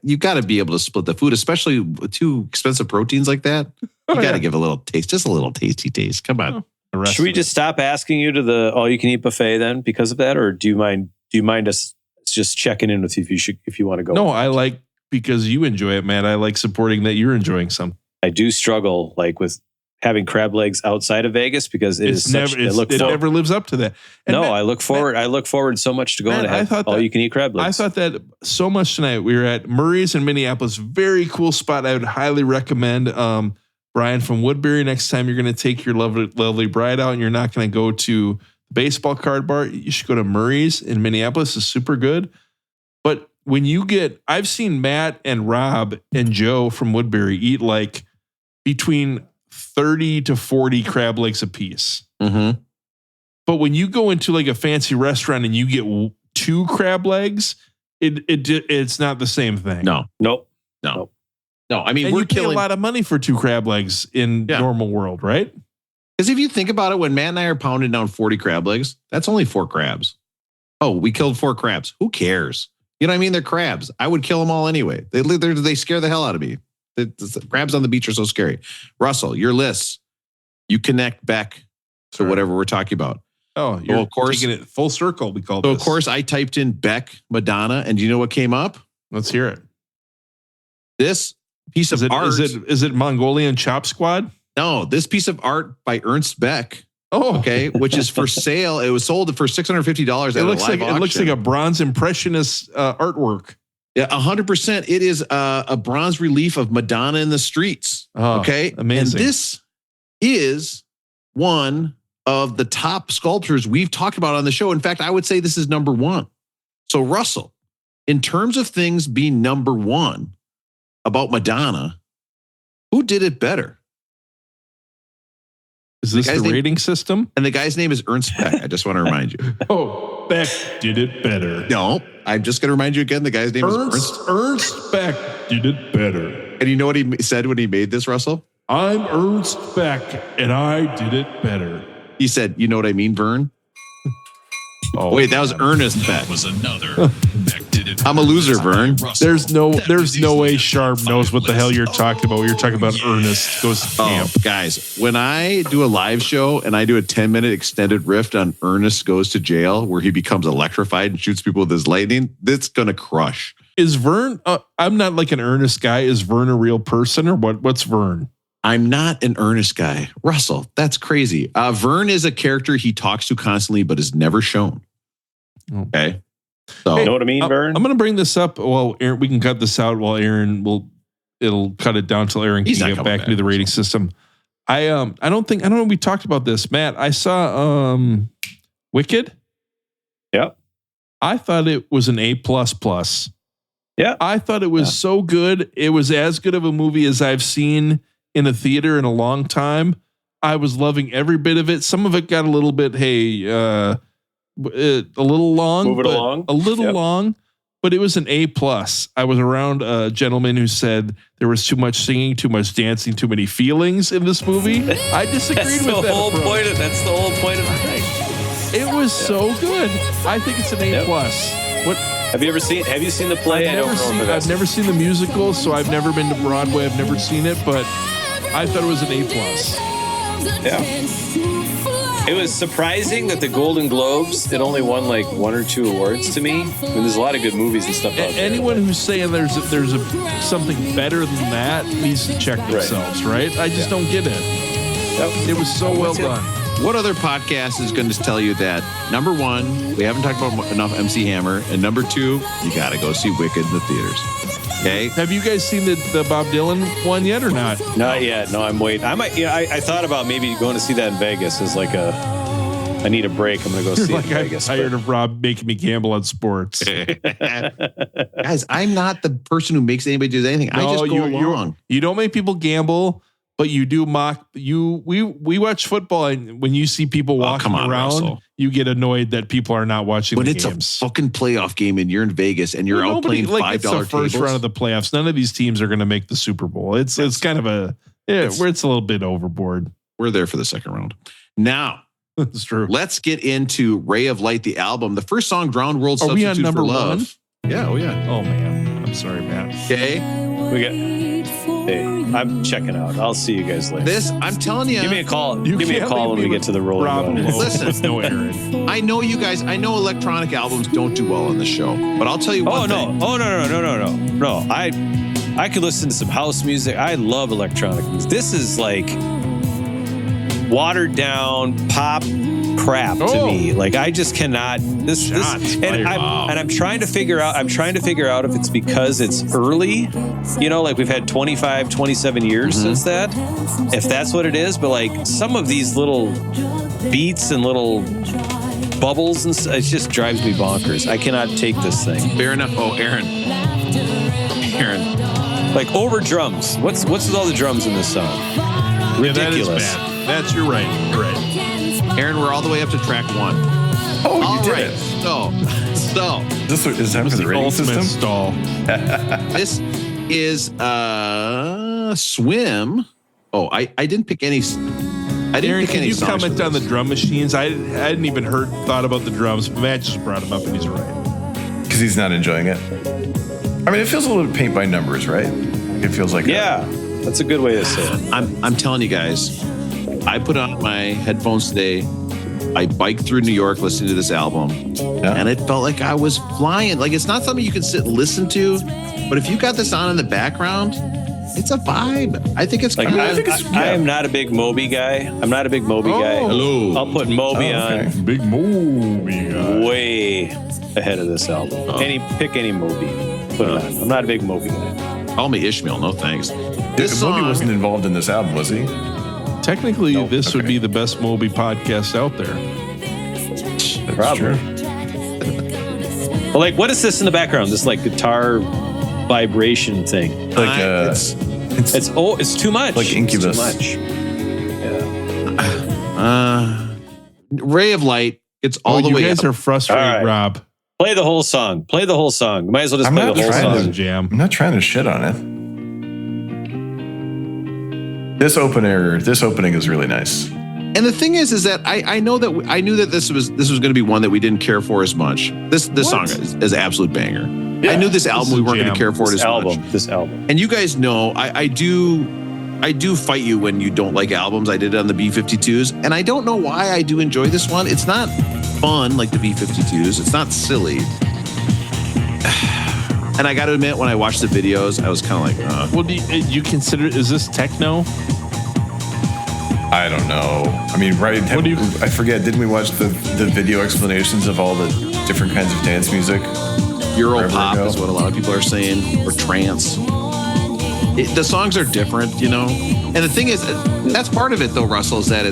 you got to be able to split the food, especially with two expensive proteins like that. You got to give a little taste, just a little tasty taste. Come on. Should we just stop asking you to the all-you-can-eat buffet then because of that, or do you mind us just checking in with you if you want to go? No, I like because you enjoy it, man. I like supporting that you're enjoying something. I do struggle like with having crab legs outside of Vegas because it never lives up to that. And I look forward so much to going to have all you can eat crab legs. I thought that so much tonight. We were at Murray's in Minneapolis. Very cool spot. I would highly recommend. Brian from Woodbury, next time you're going to take your lovely bride out and you're not going to go to the baseball card bar, you should go to Murray's in Minneapolis. It's super good. But when I've seen Matt and Rob and Joe from Woodbury eat like between 30 to 40 crab legs a piece. Mm-hmm. But when you go into like a fancy restaurant and you get 2 crab legs, it's not the same thing. No. I mean, we're killing a lot of money for 2 crab legs in normal world, right? Because if you think about it, when Matt and I are pounding down 40 crab legs, that's only 4 crabs. Oh, we killed 4 crabs. Who cares? You know what I mean? They're crabs. I would kill them all anyway. They scare the hell out of me. The crabs on the beach are so scary. Russell, your lists, you connect Beck to whatever we're talking about. Oh, you're of course taking it full circle. We call it. So of course I typed in Beck, Madonna, and do you know what came up? Let's hear it. This piece of art. Is it Mongolian Chop Squad? No, this piece of art by Ernst Beck. Oh, okay, which is for sale. It was sold for $650 at a live auction. It looks like a bronze impressionist artwork. Yeah, 100%. It is a bronze relief of Madonna in the streets. Oh, okay, amazing. And this is one of the top sculptures we've talked about on the show. In fact, I would say this is number 1. So, Russell, in terms of things being number 1 about Madonna, who did it better? Is this the rating system? And the guy's name is Ernst Beck. I just want to remind you. Oh, Beck did it better. No, I'm just going to remind you again. The guy's name is Ernst Beck did it better. And you know what he said when he made this, Russell? I'm Ernst Beck, and I did it better. He said, you know what I mean, Vern? Oh, wait, that was Ernest Beck. That was another. Beck did it. I'm a loser, Vern. There's no way Sharp knows what the hell you're talking about. You're talking about Ernest goes to camp. Guys, when I do a live show and I do a 10-minute extended riff on Ernest Goes to Jail, where he becomes electrified and shoots people with his lightning, that's going to crush. Is Vern, I'm not like an Ernest guy. Is Vern a real person or what? What's Vern? I'm not an Ernest guy. Russell, that's crazy. Vern is a character he talks to constantly, but is never shown. Okay. So, you know what I mean, Vern? I'm going to bring this up. Well, Aaron, we can cut this out while it'll cut it down till Aaron can get back into the rating system. I don't know. We talked about this, Matt. I saw Wicked. Yep. I thought it was an A++. Yeah. I thought it was so good. It was as good of a movie as I've seen in a theater in a long time. I was loving every bit of it. Some of it got a little bit, a little long, long, but it was an A+. I was around a gentleman who said there was too much singing, too much dancing, too many feelings in this movie. I disagreed with that. That's the whole point of the thing. It was so good. I think it's an A+. What? Have you seen the play? I've never seen the musical, so I've never been to Broadway. I've never seen it, but I thought it was an A+. Yeah. It was surprising that the Golden Globes, it only won like 1 or 2 awards to me. I mean, there's a lot of good movies and stuff out there. Anyone who's saying there's something better than that needs to check themselves, right? I just don't get it. Yep. It was so well done. What other podcast is going to tell you that, number 1, we haven't talked about enough MC Hammer, and number 2, you got to go see Wicked in the theaters. Okay. Have you guys seen the Bob Dylan one yet or not? Not yet. No, I'm waiting. I thought about maybe going to see that in Vegas as like I need a break. I'm going to go see it in Vegas. I'm tired of Rob making me gamble on sports. Guys, I'm not the person who makes anybody do anything. I just go along. You don't make people gamble, but you do mock. We watch football, and when you see people walking around, Russell, you get annoyed that people are not watching the games. When it's a fucking playoff game and you're in Vegas and you're out playing $5 it's the first round of the playoffs. None of these teams are going to make the Super Bowl. It's kind of where it's a little bit overboard. We're there for the second round. Now, that's true. Let's get into Ray of Light, the album. The first song, Drowned World Substitute for number Love. 1? Yeah, oh yeah. Oh man, I'm sorry, Matt. Okay, I'm checking out. I'll see you guys later. I'm telling you. Give me a call. Give me a call when we get to the Rolling Stone. Listen, no Aaron. I know you guys. I know electronic albums don't do well on the show, but I'll tell you one thing. No. I could listen to some house music. I love electronic music. This is like watered down pop crap to me. Like I just cannot. I'm trying to figure out. I'm trying to figure out if it's because it's early. You know, like we've had 25, 27 years since that. If that's what it is, but like some of these little beats and little bubbles and it just drives me bonkers. I cannot take this thing. Fair enough. Oh, Aaron. Like over drums. What's with all the drums in this song? Ridiculous. Yeah, that is bad. That's you're right. You're right. Aaron, we're all the way up to track 1. Oh, all you did right. it. So Is that for the rating system? Stall. This is Swim. Oh, I didn't pick any. I didn't Aaron, pick can any you songs comment on the drum machines? I hadn't even thought about the drums. Matt just brought them up, and he's right. Because he's not enjoying it. I mean, it feels a little paint by numbers, right? It feels like that's a good way to say it. I'm telling you guys, I put on my headphones today. I biked through New York listening to this album, and it felt like I was flying. Like it's not something you can sit and listen to, but if you got this on in the background, it's a vibe. I think it's like cool. I am not a big Moby guy. I'm not a big Moby guy. Hello. I'll put Moby on. Big Moby guy. Way ahead of this album. Pick any Moby. Put it on. I'm not a big Moby guy. Call me Ishmael. No thanks. This Moby wasn't involved in this album, was he? Technically, this would be the best Moby podcast out there. Probably. Well, like, what is this in the background? This like guitar vibration thing. Like it's too much. Like Incubus. It's too much. Yeah. Ray of Light. It's all the way. You guys are frustrated, right. Rob. Play the whole song. Play the whole song. Might as well just play the whole song. Jam. I'm not trying to shit on it. This opening is really nice. And the thing is that I know that I knew that this was going to be one that we didn't care for as much. This song is an absolute banger. Yeah, I knew this album we weren't going to care for it as much. This album. And you guys know I do fight you when you don't like albums. I did it on the B-52s, and I don't know why I do enjoy this one. It's not fun like the B-52s. It's not silly. And I got to admit, when I watched the videos, I was kind of like, Well, do you consider, is this techno? I don't know. I mean, right? I forget. Didn't we watch the video explanations of all the different kinds of dance music? Euro pop is what a lot of people are saying, or trance. The songs are different, you know? And the thing is, that's part of it though, Russell, is that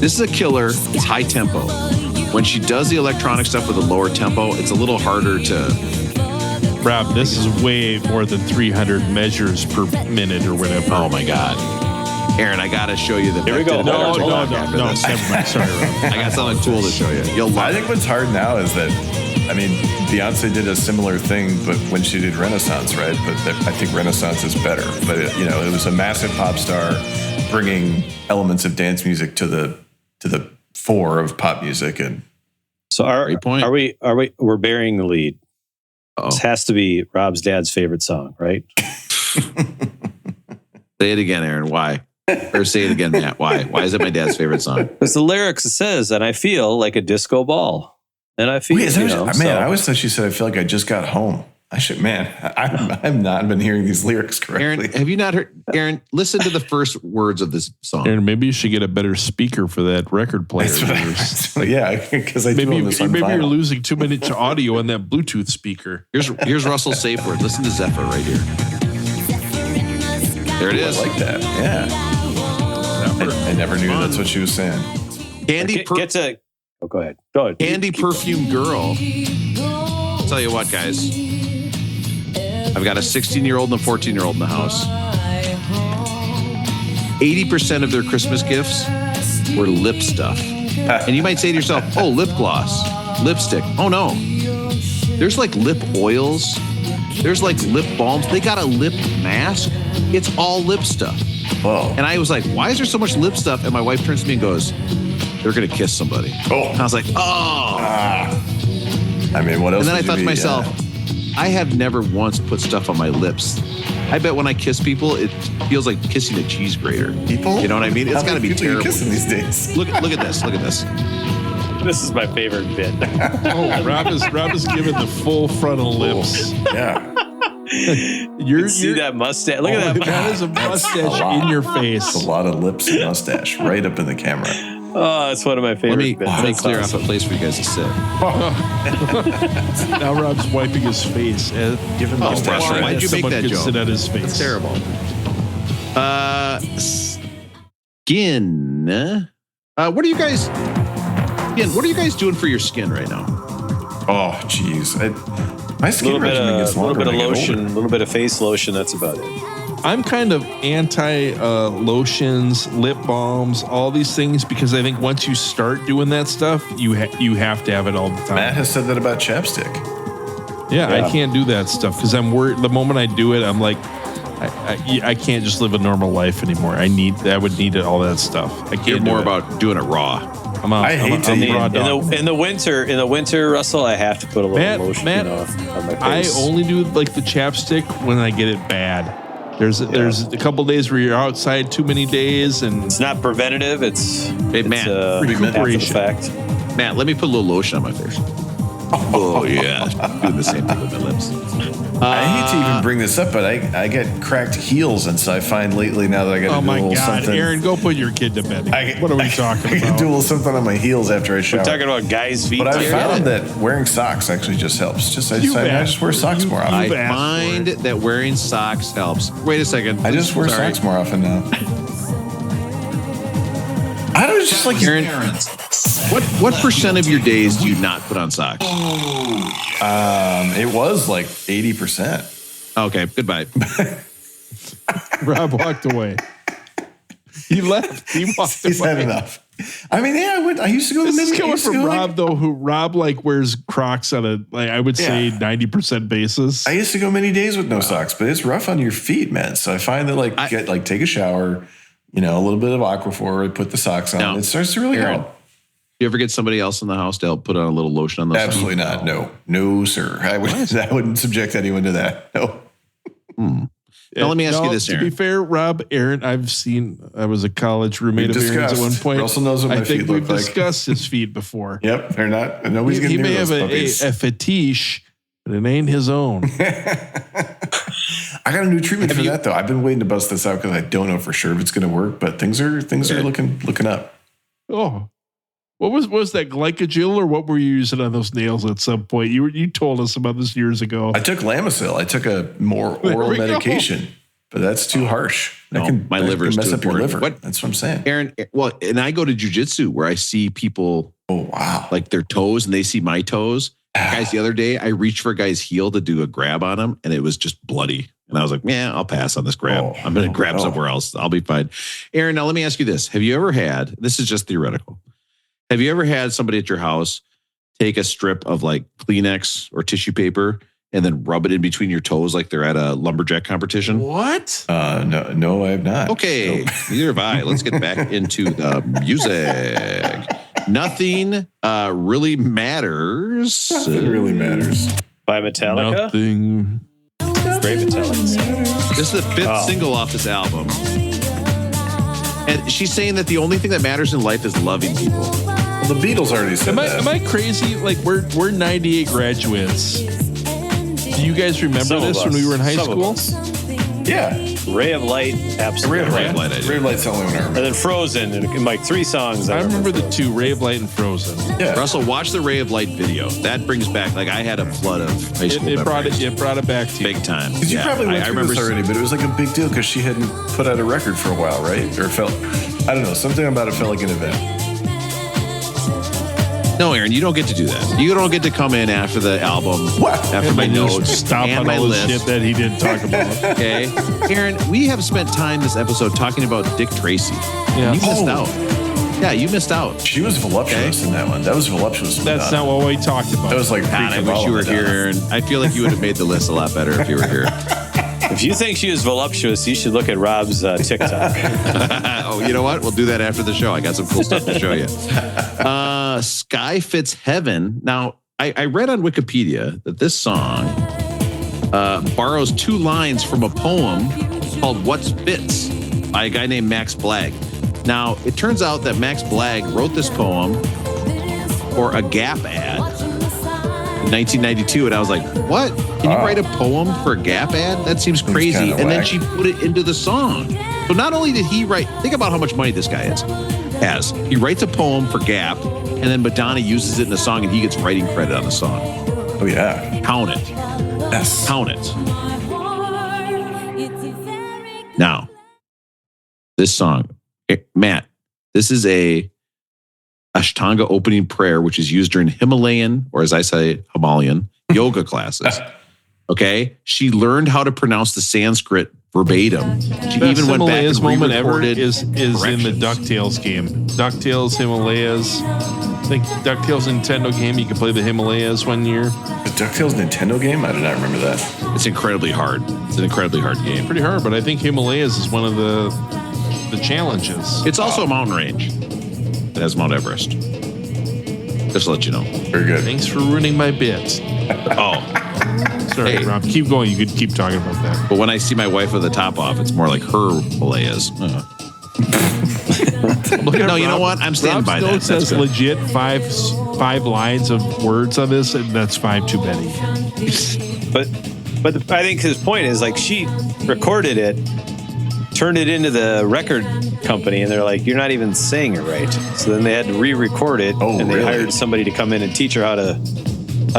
this is a killer. It's high tempo. When she does the electronic stuff with a lower tempo, it's a little harder to... Rob, this is way more than 300 measures per minute or whatever. Oh my God. Aaron, I got to show you the... Here we go. No, never mind. Sorry, Rob. I got something cool to show you. You'll love I think what's hard now is that, I mean, Beyonce did a similar thing, but when she did Renaissance, right? But I think Renaissance is better. But it was a massive pop star bringing elements of dance music to the fore of pop music. And so we're burying the lead. Uh-oh. This has to be Rob's dad's favorite song, right? Say it again, Aaron. Why? Or say it again, Matt. Why? Why is it my dad's favorite song? Because the lyrics, it says, and I feel like a disco ball. And I feel, I always thought she said, I feel like I just got home. I've not been hearing these lyrics correctly. Aaron, have you not heard? Aaron, listen to the first words of this song. Aaron, maybe you should get a better speaker for that record player. Yeah, because maybe you're losing too much audio on that Bluetooth speaker. Here's Russell's safe word. Listen to ZEPHYR right here. There it is. I like that. Yeah. I never knew that's what she was saying. Go ahead. Candy Perfume Girl. I'll tell you what, guys. I've got a 16-year-old and a 14-year-old in the house. 80% of their Christmas gifts were lip stuff. And you might say to yourself, oh, lip gloss, lipstick. Oh, no. There's like lip oils. There's like lip balms. They got a lip mask. It's all lip stuff. Whoa. And I was like, why is there so much lip stuff? And my wife turns to me and goes, they're going to kiss somebody. Oh. And I was like, oh. I mean, what else? And then I thought to myself, I have never once put stuff on my lips. I bet when I kiss people, it feels like kissing a cheese grater. People? You know what I mean? It's got to be terrible. Are kissing these days? Look at this. Look at this. This is my favorite bit. Rob is giving the full frontal lips. Yeah. You see that mustache? Look at that. That is a mustache in your face. It's a lot of lips and mustache right up in the camera. Oh, it's one of my favorite. Let me clear off a place for you guys to sit. Now Rob's wiping his face. Give him mustache. Why'd you make that joke? Sit on his face. It's terrible. Skin. What are you guys? Again, what are you guys doing for your skin right now? Oh, geez. My skin regimen gets longer. A little bit of lotion, a little bit of face lotion. That's about it. I'm kind of anti lotions, lip balms, all these things because I think once you start doing that stuff, you have to have it all the time. Matt has said that about chapstick. Yeah, I can't do that stuff because I'm worried. The moment I do it, I'm like, I can't just live a normal life anymore. I would need all that stuff. I can't. You're more about doing it raw. I hate to in the winter, Russell, I have to put a little lotion on my face. I only do like the chapstick when I get it bad. There's a couple days where you're outside too many days, and it's not preventative. It's Matt, recuperation. Fact. Matt, let me put a little lotion on my face. Oh yeah, doing the same thing with my lips. I hate to even bring this up, but I get cracked heels, and so I find lately now that I got to do a little something. Aaron, go put your kid to bed. What are we talking about? I can do a little something on my heels after I shower. We're talking about guys' feet. But I found that wearing socks actually just helps. I just wear socks more often. I find that wearing socks helps. Wait a second. I just wear socks more often now. I don't just like Aaron. What percent of your days do you not put on socks? It was like 80%. Okay, goodbye. Rob walked away. He left. He walked away. He's had enough. I mean, yeah, I used to go to This is coming from Rob, though, who Rob like wears Crocs on a, like, I would say 90% basis. I used to go many days with no socks, but it's rough on your feet, man. So I find that take a shower, a little bit of Aquaphor, put the socks on. It starts to really help. You ever get somebody else in the house to help put on a little lotion on those? Absolutely not. No, sir. I wouldn't subject anyone to that. No. Now let me ask you this, Aaron. To be fair, Aaron, I was a college roommate of Aaron's at one point. Russell knows what my feet look like. We've discussed his feet before. Yep, they're not. Nobody's getting He may have those a fetish, but it ain't his own. I got a new treatment for that though. I've been waiting to bust this out because I don't know for sure if it's going to work, but things are looking up. Oh. What was that, Glycogel, or what were you using on those nails at some point? You told us about this years ago. I took Lamisil. I took a more oral medication, but that's too harsh. My liver is mess too up your important. liver. That's what I'm saying. Aaron, and I go to jiu-jitsu where I see people, like their toes, and they see my toes. Guys, the other day, I reached for a guy's heel to do a grab on him, and it was just bloody. And I was like, I'll pass on this grab. I'm going to grab somewhere else. I'll be fine. Aaron, now let me ask you this. Have you ever had, this is just theoretical, have you ever had somebody at your house take a strip of like Kleenex or tissue paper and then rub it in between your toes like they're at a lumberjack competition? What? No, I have not. Okay, neither have I. Let's get back into the music. Nothing really matters. Nothing really matters. By Metallica? Nothing. Great Metallica. This is the fifth single off this album. And she's saying that the only thing that matters in life is loving people. Well, the Beatles already said that. Am I crazy? Like, we're 98 graduates. Do you guys remember this when we were in high school? Yeah. Ray of Light, absolutely. Ray of Light, Ray of Light's the only one I remember. And then Frozen, and like 3 songs. I remember the 2, Ray of Light and Frozen. Yeah. Russell, watch the Ray of Light video. That brings back, like, I had a flood of high school memories. It brought it back to you. Big time. Because you probably went through this already, but it was like a big deal because she hadn't put out a record for a while, right? Or I don't know, something about it felt like an event. No, Aaron, you don't get to do that. You don't get to come in after the album, after my notes, stop and on my all the list. shit that he didn't talk about. Okay, Aaron, we have spent time this episode talking about Dick Tracy. Yeah. You missed out. Yeah, you missed out. She was voluptuous in that one. That was voluptuous. That's not what we talked about. That was like, God, I wish you were here, Aaron. I feel like you would have made the list a lot better if you were here. If you think she was voluptuous, you should look at Rob's TikTok. Oh, you know what? We'll do that after the show. I got some cool stuff to show you. Sky Fits Heaven. Now, I read on Wikipedia that this song borrows 2 lines from a poem called What's Fits by a guy named Max Blagg. Now, it turns out that Max Blagg wrote this poem for a Gap ad. 1992, and I was like, what? Can you write a poem for a Gap ad? That seems crazy. kinda And then whack. she put it into the song. So not only did he write, think about how much money this guy has. He writes a poem for Gap, and then Madonna uses it in a song, and he gets writing credit on the song. Oh, yeah. Count it. Yes. Count it. Now, this song, Matt, this is a Ashtanga opening prayer, which is used during Himalayan, or as I say, Himalayan yoga classes. Okay? She learned how to pronounce the Sanskrit verbatim. She even went back and moment ever re-recorded is in the DuckTales game. DuckTales, Himalayas. I think DuckTales Nintendo game, you can play the Himalayas one year. The DuckTales Nintendo game? I did not remember that. It's incredibly hard. It's an incredibly hard game. Pretty hard, but I think Himalayas is one of the challenges. It's also a mountain range. It has Mount Everest. Just to let you know. Very good. Thanks for ruining my bit. Oh. Sorry, Hey. Rob. Keep going. You could keep talking about that. But when I see my wife with the top off, it's more like her Himalayas. No, you know what? I'm standing by that. Rob Stone That's says good. legit five lines of words on this, and that's 5 too many. But I think his point is like she recorded it, turned it into the record company, and they're like, "You're not even saying it right." So then they had to re-record it, and they really? hired somebody to come in and teach her how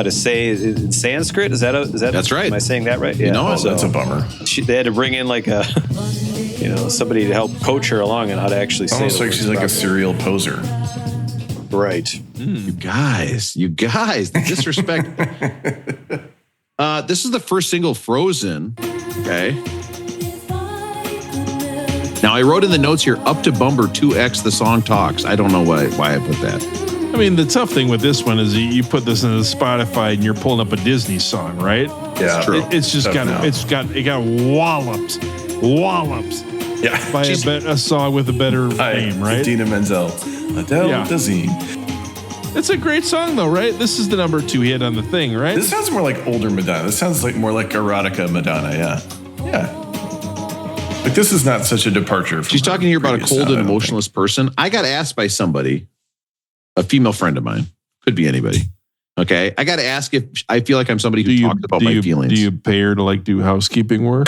to say is Sanskrit. Is that That's right. Am I saying that right? Yeah. No, that's a bummer. They had to bring in like a somebody to help coach her along on how to actually say. Almost the like words she's like a properly. serial poser. Right. You guys, the disrespect. This is the first single, Frozen. Okay. Now, I wrote in the notes here, up to Bumper 2X, the song talks. I don't know why I put that. I mean, the tough thing with this one is you put this into Spotify and you're pulling up a Disney song, right? Yeah, It's true. It's just Tough it got walloped Yeah. by a song with a better name, right? Dina Menzel. Adele Yeah. Dazeem. It's a great song, though, right? This is the number 2 hit on the thing, right? This sounds more like older Madonna. This sounds like more like erotica Madonna. Yeah. Yeah. Like this is not such a departure. From She's her talking here about a previous cold sound, I and don't emotionless person. I got asked by somebody, a female friend of mine, could be anybody. Okay. I got to ask if I feel like I'm somebody who talked about my feelings. Do you pay her to do housekeeping work?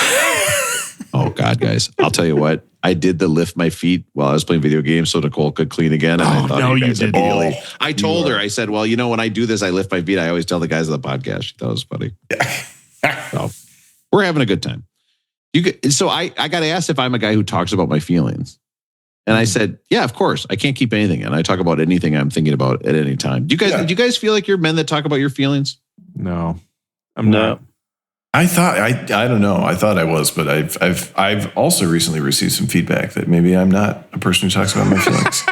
Oh, God, guys. I'll tell you what. I did the lift my feet while I was playing video games so Nicole could clean again. And I thought no, you you guys didn't. immediately. I told her, I said, well, when I do this, I lift my feet. I always tell the guys on the podcast. She thought it was funny. So we're having a good time. So I got asked if I'm a guy who talks about my feelings. And I said, yeah, of course. I can't keep anything. And I talk about anything I'm thinking about at any time. Do you guys feel like you're men that talk about your feelings? No, I'm not. I thought I don't know. I thought I was, but I've also recently received some feedback that maybe I'm not a person who talks about my feelings.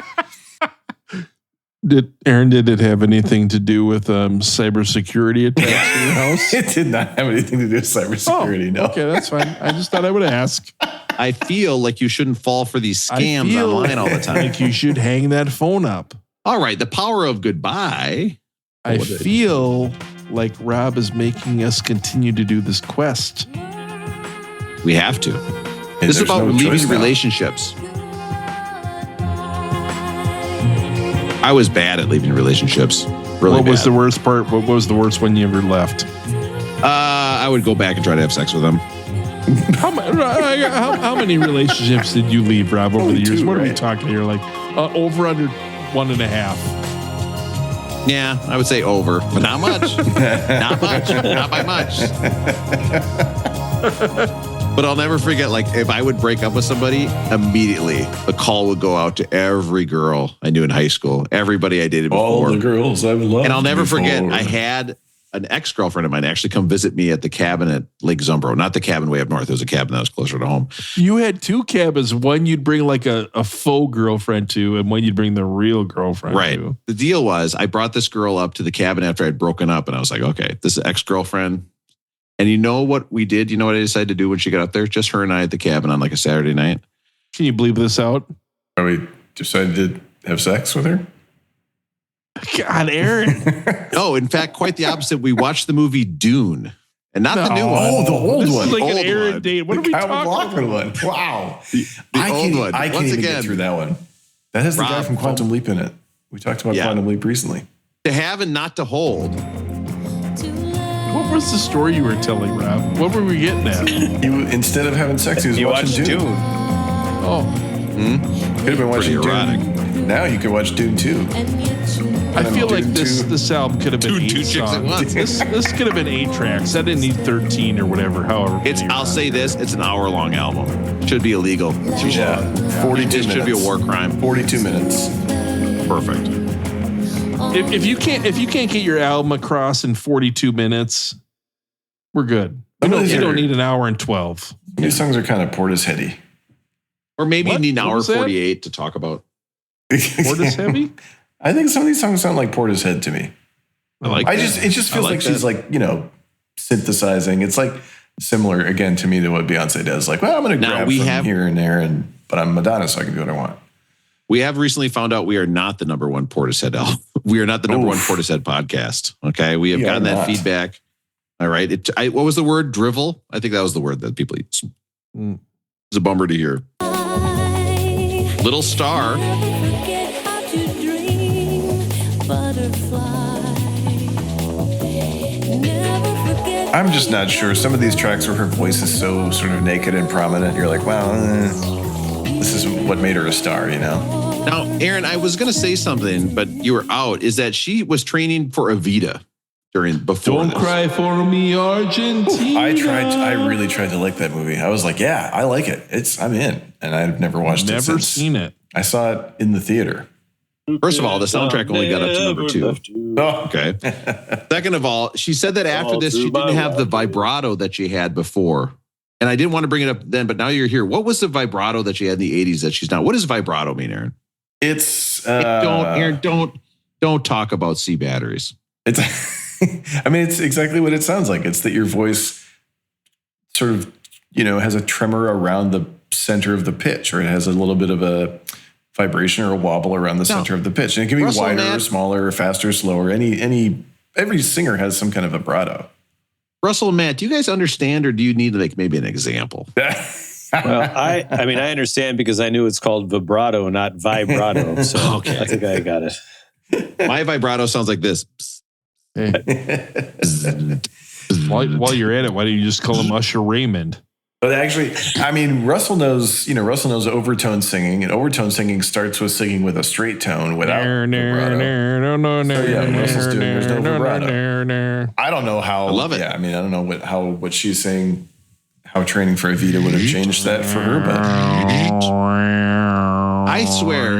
Did it have anything to do with cybersecurity attacks in your house? It did not have anything to do with cybersecurity. No. Okay, that's fine. I just thought I would ask. I feel like you shouldn't fall for these scams online all the time. Like you should hang that phone up. All right, the power of goodbye. I feel like Rob is making us continue to do this quest. We have to. And This is there's about no choice leaving now. relationships. I was bad at leaving relationships. Really What was bad. the worst part? What was the worst one you ever left? I would go back and try to have sex with them. How many relationships did you leave, Rob, over the years? two, What are we right? talking here? Like over under 1.5? Yeah, I would say over, but not much. Not much. Not by much. But I'll never forget, if I would break up with somebody, immediately a call would go out to every girl I knew in high school, everybody I dated before. All the girls I've loved. And I'll never forget, before. I had an ex-girlfriend of mine actually come visit me at the cabin at Lake Zumbro. Not the cabin way up north. It was a cabin that was closer to home. You had 2 cabins. One you'd bring a faux girlfriend to, and one you'd bring the real girlfriend Right. to. The deal was I brought this girl up to the cabin after I'd broken up, and I was like, okay, this is ex-girlfriend. And you know what we did? You know what I decided to do when she got up there? Just her and I at the cabin on a Saturday night. Can you bleep this out? Are we decided to have sex with her? God, Aaron. No, in fact, quite the opposite. We watched the movie Dune. And not the new one. Oh, the old This one. is like Old an Aaron one. date. What are we Kyle talking MacLachlan about? one. Wow. The old one. I can't Once even again, get through that one. That has the guy Rob, from Quantum Leap in it. We talked about Yeah. Quantum Leap recently. to have and not to hold. What was the story you were telling, Rob? What were we getting at? Instead of having sex, he was watching Dune. Oh. Could have been watching Dune. Now you could watch Dune 2. I feel like this album could have been 8 songs. This could have been 8 tracks. I didn't need 13 or whatever. However, I'll say this: it's an hour-long album. Should be illegal. Yeah, 42 minutes. Should be a war crime. 42 minutes. Perfect. If you can't get your album across in 42 minutes, we're good. You don't need an hour and 12. These songs are kind of Portisheady. Or maybe you need an hour 48 to talk about. Portisheady? I think some of these songs sound like Portishead to me. It just feels like she's like, synthesizing. It's like similar again to me to what Beyonce does. Like, well, I'm going to grab from here and there, but I'm Madonna, so I can do what I want. We have recently found out we are not the number one Portishead album. We are not the number one Portishead podcast. Okay, we have gotten that feedback. All right, what was the word? Drivel. I think that was the word that people use. It's a bummer to hear. Little Star. I'm just not sure. Some of these tracks where her voice is so sort of naked and prominent, you're like, wow, this is what made her a star, Now, Aaron, I was going to say something, but you were out, is that she was training for Evita before Don't cry for me, Argentina. I really tried to like that movie. I was like, yeah, I like it. I'm in. And I've never watched it since. Never seen it. I saw it in the theater. First of all, the soundtrack only got up to number 2. Okay. Second of all, she said that after this, she didn't have the vibrato that she had before. And I didn't want to bring it up then, but now you're here. What was the vibrato that she had in the 80s that she's not? What does vibrato mean, Aaron? It's don't talk about C batteries. It's it's exactly what it sounds like. It's that your voice sort of, has a tremor around the center of the pitch, or it has a little bit of a vibration or a wobble around the center of the pitch. And it can be wider or smaller or faster or slower. Every singer has some kind of vibrato. Russell and Matt, do you guys understand, or do you need maybe an example? Well, I understand because I knew it's called vibrato, not vibrato. So okay. I think I got it. My vibrato sounds like this. While you're at it, why don't you just call him Usher Raymond? But actually, Russell knows overtone singing, and overtone singing starts with singing with a straight tone without vibrato. Russell's doing there's no vibrato. I don't know how. I love it. Yeah, I don't know what she's saying, how training for Evita would have changed that for her, but I swear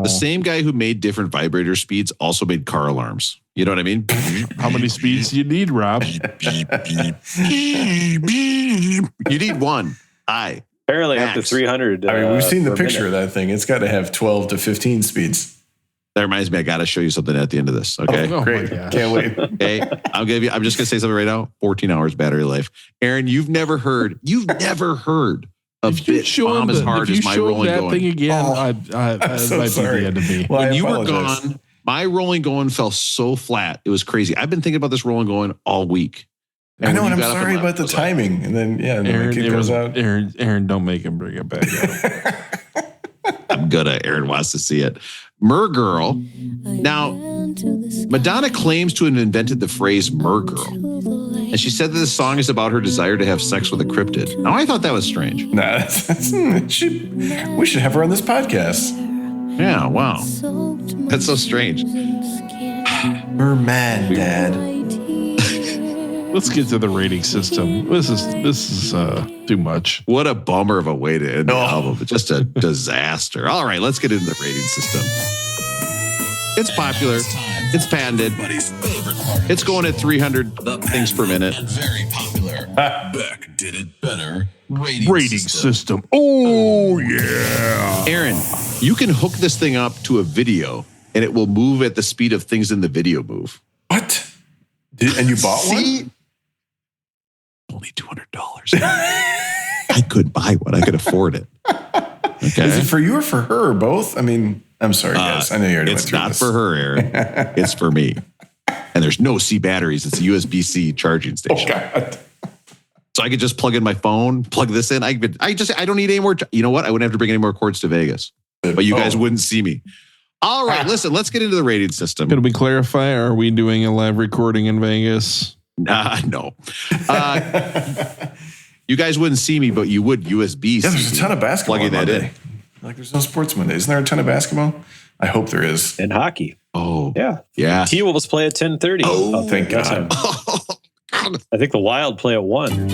the same guy who made different vibrator speeds also made car alarms. You know what I mean? How many speeds do you need, Rob? You need one. Apparently up to 300. We've seen the picture of that thing. It's got to have 12 to 15 speeds. That reminds me, I got to show you something at the end of this. Okay. Oh, great. Can't wait. Okay. I'm just going to say something right now. 14 hours battery life. Aaron, you've never heard a bit bomb as hard as my rolling going. Thing again, that so might sorry. be the end of me. Well, when you were gone, my rolling going fell so flat. It was crazy. I've been thinking about this rolling going all week. I know, and I'm sorry about the timing. And then, the kid goes out. Aaron, don't make him bring it back up. I'm gonna. Aaron wants to see it. Mergirl. Now, Madonna claims to have invented the phrase Mergirl. And she said that this song is about her desire to have sex with a cryptid. Now, I thought that was strange. Nah, we should have her on this podcast. Yeah, wow. That's so strange. Merman, Dad. Let's get to the rating system. This is too much. What a bummer of a way to end the album. It's just a disaster. All right, let's get into the rating system. It's popular. It's patented. It's going at 300 things per minute. And very popular. Beck did it better. Rating system. Oh, yeah. Aaron, you can hook this thing up to a video and it will move at the speed of things in the video move. What? And you bought one? Only $200. I could buy one. I could afford it. Okay. Is it for you or for her or both? I'm sorry, guys. I know you already went through this. It's not for her, Aaron. It's for me. And there's no C batteries. It's a USB-C charging station. Oh, God. So I could just plug in my phone, plug this in. I don't need any more. You know what? I wouldn't have to bring any more cords to Vegas. But you guys wouldn't see me. All right, listen, let's get into the rating system. Can we clarify? Are we doing a live recording in Vegas? No. You guys wouldn't see me, but you would USB. Yeah, there's a ton of basketball. Plugging that in. Like there's no sports Monday. Isn't there a ton of basketball? I hope there is. And hockey. Oh. Yeah. T-Wolves play at 10:30. Oh, thank God. I think the Wild play at 1.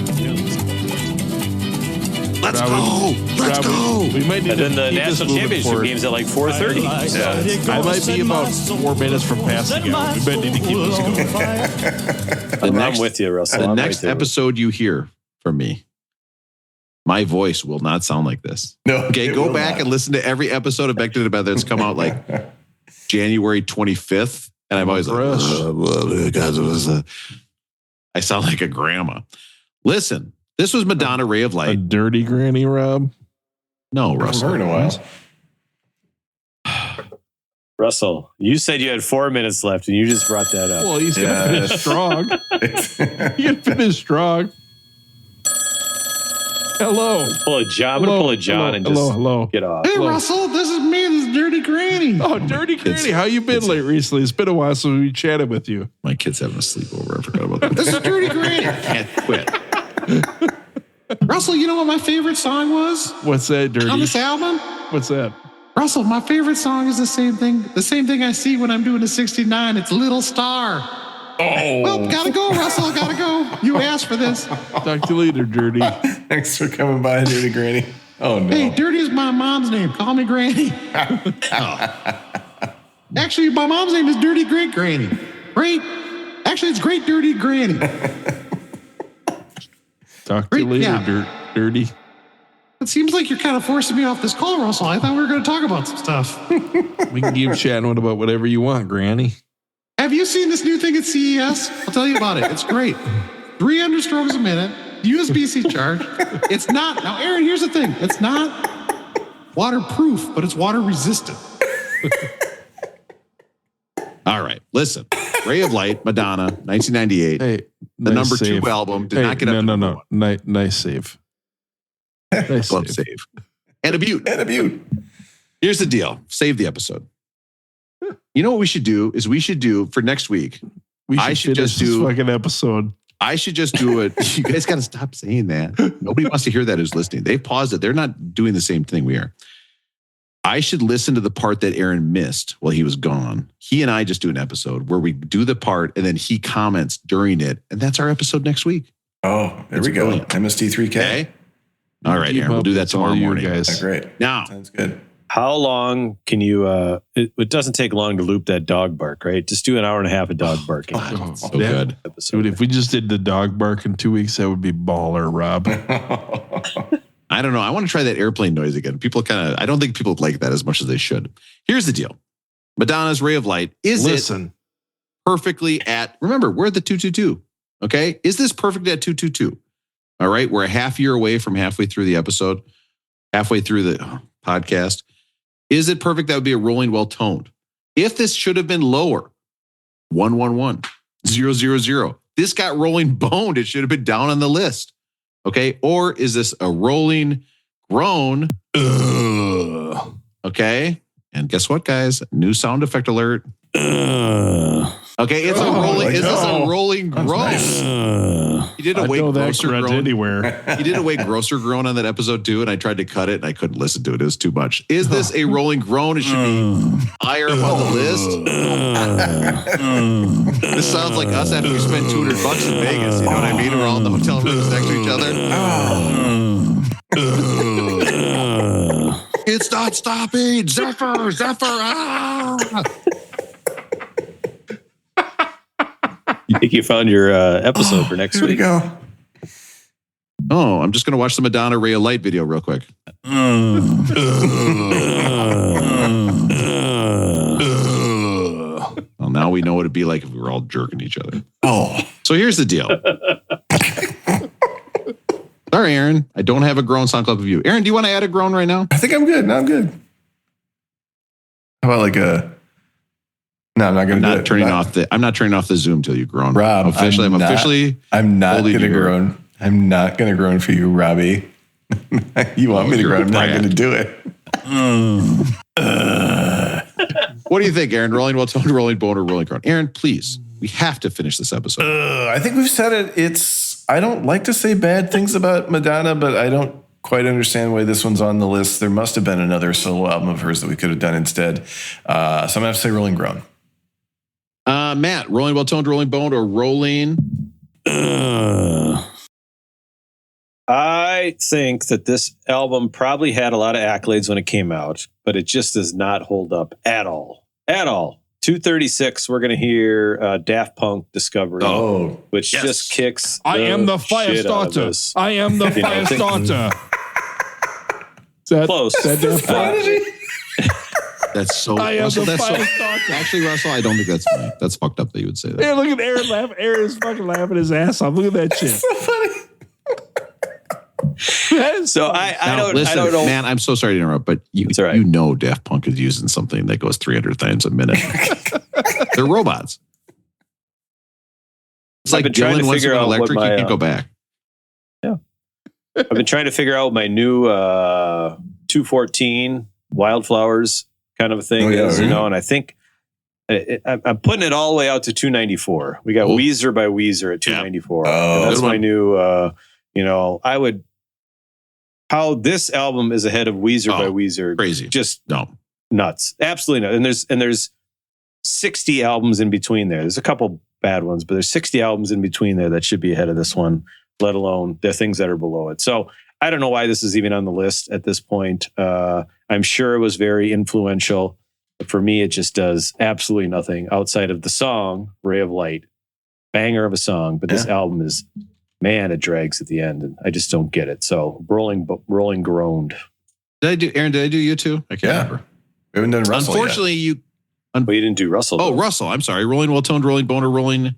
Let's go. Let's go. We might need And then to the keep this national moving championship forward. game's at like 4:30. I might be about 4 minutes from passing out. We might need to keep this going. I'm with you, Russell. The I'm next right there. episode you hear from me, my voice will not sound like this. No. Okay, go back and listen to every episode of Beck Did It Better that's come out like January 25th. And I'm always like, I sound like a grandma. Listen, this was Madonna, Ray of A Light. dirty granny, Rob. No, I haven't Russell. heard in a while. Russell, you said you had 4 minutes left, and you just brought that up. Well, he's going to finish strong. He's going to finish strong. Hello. Pull a John. I'm going to pull a John and just get off. Hey, Russell, this is me, this dirty granny. Oh, dirty granny. How you been late recently? It's been a while since we chatted with you. My kid's having a sleepover. I forgot about that. This is dirty granny. Can't quit. Russell, you know what my favorite song was What's that, dirty? on this album? What's that? Russell, my favorite song is the same thing I see when I'm doing a 69. It's Little Star. Oh. Well, gotta go, Russell. Gotta go. You asked for this. Talk to you later, dirty. Thanks for coming by, Dirty Granny. Oh, no. Hey, Dirty is my mom's name. Call me Granny. Actually, my mom's name is Dirty Great Granny. Great. Actually, it's Great Dirty Granny. Talk to you later, Yeah. dirty. It seems like you're kind of forcing me off this call, Russell. I thought we were going to talk about some stuff. We can keep chatting about whatever you want, granny. Have you seen this new thing at CES? I'll tell you about it. It's great. 300 strokes a minute, USB-C charge. It's not, now Aaron, here's the thing. It's not waterproof, but it's water resistant. All right, listen. Ray of Light, Madonna, 1998. Hey, the nice number save. 2 album did not get up to number one. Nice save. Nice Club save. save. And a butte. And a butte. Here's the deal. Save the episode. You know what we should do is we should do for next week. I should finish just this do fucking episode. I should just do it. You guys got to stop saying that. Nobody wants to hear that who's listening. They've paused it. They're not doing the same thing we are. I should listen to the part that Aaron missed while he was gone. He and I just do an episode where we do the part and then he comments during it. And that's our episode next week. Oh, there we go. brilliant. MST3K. Okay. All right, Aaron. We'll do that tomorrow morning. guys. That's great. Now, Sounds good. How long can you? It doesn't take long to loop that dog bark, right? Just do an hour and a half of dog barking. so good. Dude, if we just did the dog bark in 2 weeks, that would be baller, Rob. I don't know. I want to try that airplane noise again. People I don't think people like that as much as they should. Here's the deal. Madonna's Ray of Light. Is it perfectly at, remember, we're at the 222. Okay. Is this perfect at 222? All right. We're a half year away from halfway through the episode, halfway through the podcast. Is it perfect? That would be a rolling well toned. If this should have been lower, 111, 000. This got rolling boned. It should have been down on the list. Okay. Or is this a rolling groan? Okay. And guess what, guys? New sound effect alert. Okay. It's a rolling. Is this a rolling groan? Nice. He did a way grosser groan anywhere. He did a way grosser groan on that episode too, and I tried to cut it and I couldn't listen to it. It was too much. Is this a rolling groan? It should be higher up on the list. This sounds like us after we spent $200 in Vegas. You know what I mean? We're all in the hotel rooms next to each other. It's not stopping. ZEPHYR. Ah! You think you found your episode for next Here we week? go. Oh, I'm just going to watch the Madonna Ray of Light video real quick. Well, now we know what it'd be like if we were all jerking each other. Oh. So here's the deal. Sorry, Aaron. I don't have a groan sound clip of you. Aaron, do you want to add a groan right now? I think I'm good. No, I'm good. How about like a... No, I'm not going to do it. I'm not turning off the Zoom till you groan. Rob, I'm not going to groan. I'm not going to groan for you, Robbie. You want me to groan? I'm not going to do it. What do you think, Aaron? Rolling Well Toned, Rolling Bone, or Rolling Grown? Aaron, please. We have to finish this episode. I think we've said it. I don't like to say bad things about Madonna, but I don't quite understand why this one's on the list. There must have been another solo album of hers that we could have done instead. So I'm going to have to say Rolling Grown. Matt, Rolling Well Toned, Rolling Bone, or Rolling? I think that this album probably had a lot of accolades when it came out, but it just does not hold up at all. At all. 236, we're going to hear Daft Punk Discovery, which just kicks I am the fire starter. I am the fire starter. Close. That's so. I am Russell, the that's fire so. starter. Actually, Russell, I don't think that's funny. That's fucked up that you would say that. Hey, look at Aaron laughing. Aaron's fucking laughing his ass off. Look at that shit. So funny. So I don't know. Man, I'm so sorry to interrupt, but you know Daft Punk is using something that goes 300 times a minute. They're robots. It's like Dylan wants to go electric, you can go back. Yeah. I've been trying to figure out my new 214 Wildflowers kind of a thing is, and I think I'm putting it all the way out to 294. We got Weezer by Weezer at 294. And that's my new, I would, how this album is ahead of Weezer by Weezer. Crazy. Just nuts. Absolutely nuts. And there's 60 albums in between there. There's a couple bad ones, but there's 60 albums in between there that should be ahead of this one, let alone the things that are below it. So I don't know why this is even on the list at this point. I'm sure it was very influential. But for me, it just does absolutely nothing outside of the song, Ray of Light. Banger of a song, but this album is, man, it drags at the end, and I just don't get it. So rolling groaned. Aaron, did I do you too? I can't remember. We haven't done Russell Unfortunately, yet. But you didn't do Russell. Oh, Russell. I'm sorry. Rolling Well Toned, Rolling Bone, or Rolling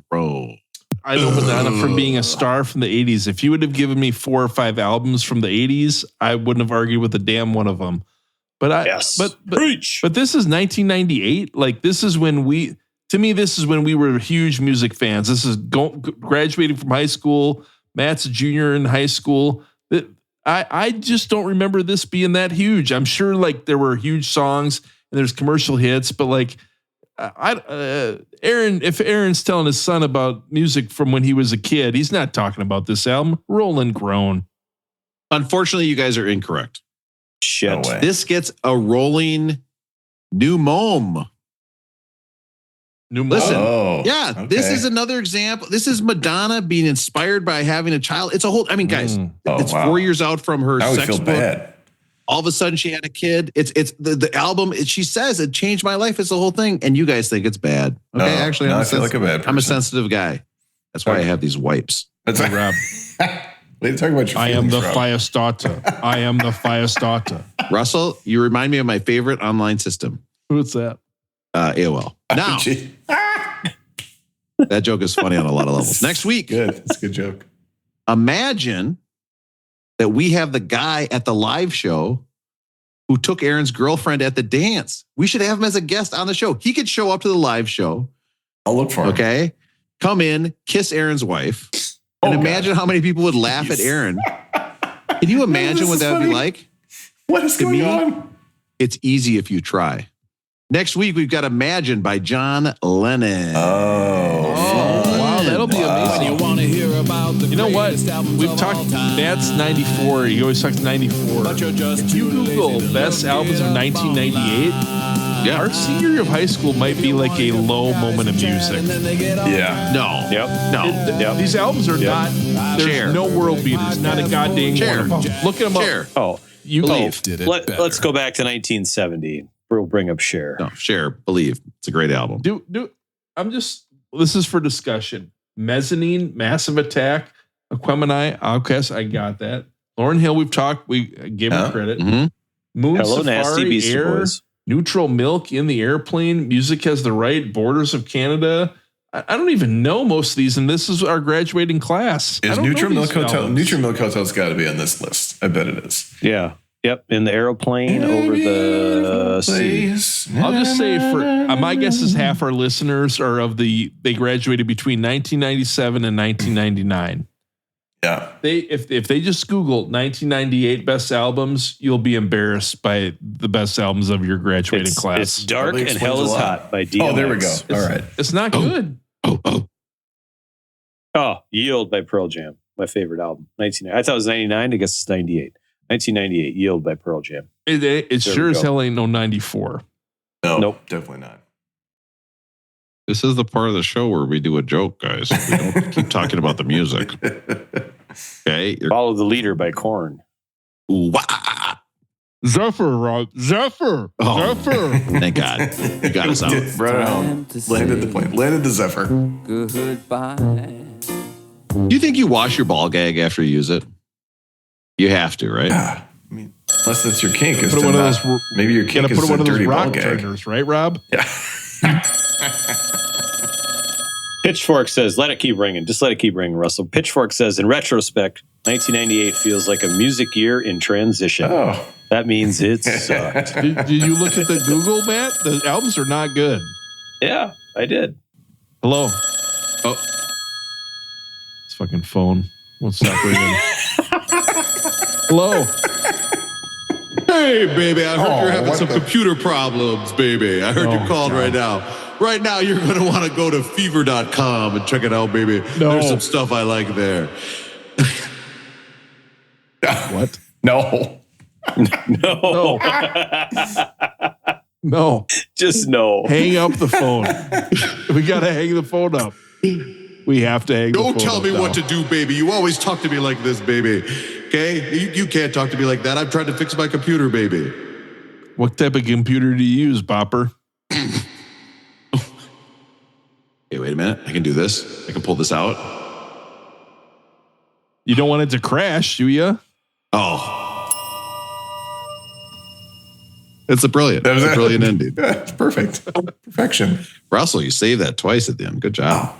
Grown? I know Madonna from being a star from the 80s. If you would have given me 4 or 5 albums from the 80s, I wouldn't have argued with a damn one of them. But but this is 1998. Like, this is when this is when we were huge music fans. This is graduating from high school. Matt's a junior in high school. I just don't remember this being that huge. I'm sure like there were huge songs and there's commercial hits, but like if Aaron's telling his son about music from when he was a kid, he's not talking about this album. Rolling Grown. Unfortunately, you guys are incorrect. Shit. No way. This gets a rolling New Mome. Listen, this is another example. This is Madonna being inspired by having a child. It's a whole, guys, it's 4 years out from her sex book. Bad. All of a sudden she had a kid. It's the album. She says it changed my life. It's the whole thing. And you guys think it's bad. Okay. Actually, I feel like a bad person. I'm a sensitive guy. That's why I have these wipes. That's right, Rob. Talk about your I am the fire starter. I am the fire starter. Russell, you remind me of my favorite online system. What's that? AOL. Now, that joke is funny on a lot of levels. Next week. Good. That's a good joke. Imagine that we have the guy at the live show who took Aaron's girlfriend at the dance. We should have him as a guest on the show. He could show up to the live show. I'll look for him. Okay. Come in, kiss Aaron's wife. And imagine how many people would laugh at Aaron. Can you imagine what that would be like? What is going on? It's easy if you try. Next week, we've got Imagine by John Lennon. Wow, that'll be amazing. You want to hear about the You know what? We've talked, Matt's 94. You always talk 94. If you Google best albums of 1998, our senior year of high school might be like a low moment of music. Yeah. No. Yep. These albums are not, there's no world beaters, not a goddamn one of them. Look at them up. Oh, you Believe. Let's go back to 1970. We'll bring up Cher. No, Cher, Believe. It's a great album. This is for discussion. Mezzanine, Massive Attack, Aquemini, Outcast, I got that. Lauryn Hill, we've talked, we gave her credit. Mm-hmm. Moon Hello, Safari, Nasty Beastie Air, Boys. Neutral Milk, In the Airplane, Music Has the Right, Borders of Canada. I don't even know most of these, and this is our graduating class. Is Neutral Milk Hotel? Neutral Milk Hotel's got to be on this list. I bet it is. Yeah. Yep. In the aeroplane over the sea. I'll just say my guess is half our listeners are they graduated between 1997 and 1999. Yeah. If they just Google 1998 best albums, you'll be embarrassed by the best albums of your graduating class. It's Dark and Hell is Hot by DMX. Oh, there we go. All right. It's not good. Oh, Yield by Pearl Jam. My favorite album. I thought it was 99. I guess it's 98. 1998, Yield by Pearl Jam. It sure as hell ain't no 94. No, Nope. Definitely not. This is the part of the show where we do a joke, guys. We don't keep talking about the music. Okay. Follow the Leader by Korn. ZEPHYR, Rob. ZEPHYR. Oh, ZEPHYR. Thank God. You got us out. Brought it home. Landed the plane. Landed the Zephyr. Goodbye. Do you think you wash your ball gag after you use it? You have to, right? I mean, unless that's your kink. Is Put to one of not- those- maybe your kink Gotta is put one a of those dirty ball rock gag. turners, right, Rob? Yeah. Pitchfork says, let it keep ringing. Just let it keep ringing, Russell. Pitchfork says, in retrospect, 1998 feels like a music year in transition. Oh. That means it sucked. Did you look at the Google, Matt? The albums are not good. Yeah, I did. Hello. Oh. It's fucking phone. Won't stop ringing. Hello. Hey, baby, I heard you're having some computer problems, baby. I heard you called right now. Right now, you're going to want to go to fever.com and check it out, baby. No. There's some stuff I like there. What? No. No. No. Just no. Hang up the phone. We got to hang the phone up. We have to hang the phone Don't tell up me now. what to do, baby. You always talk to me like this, baby. Okay? You can't talk to me like that. I'm trying to fix my computer, baby. What type of computer do you use, Bopper? Hey, wait a minute. I can do this. I can pull this out. You don't want it to crash, do you? Oh. It's a brilliant ending. It's perfect. Perfection. Russell, you saved that twice at the end. Good job.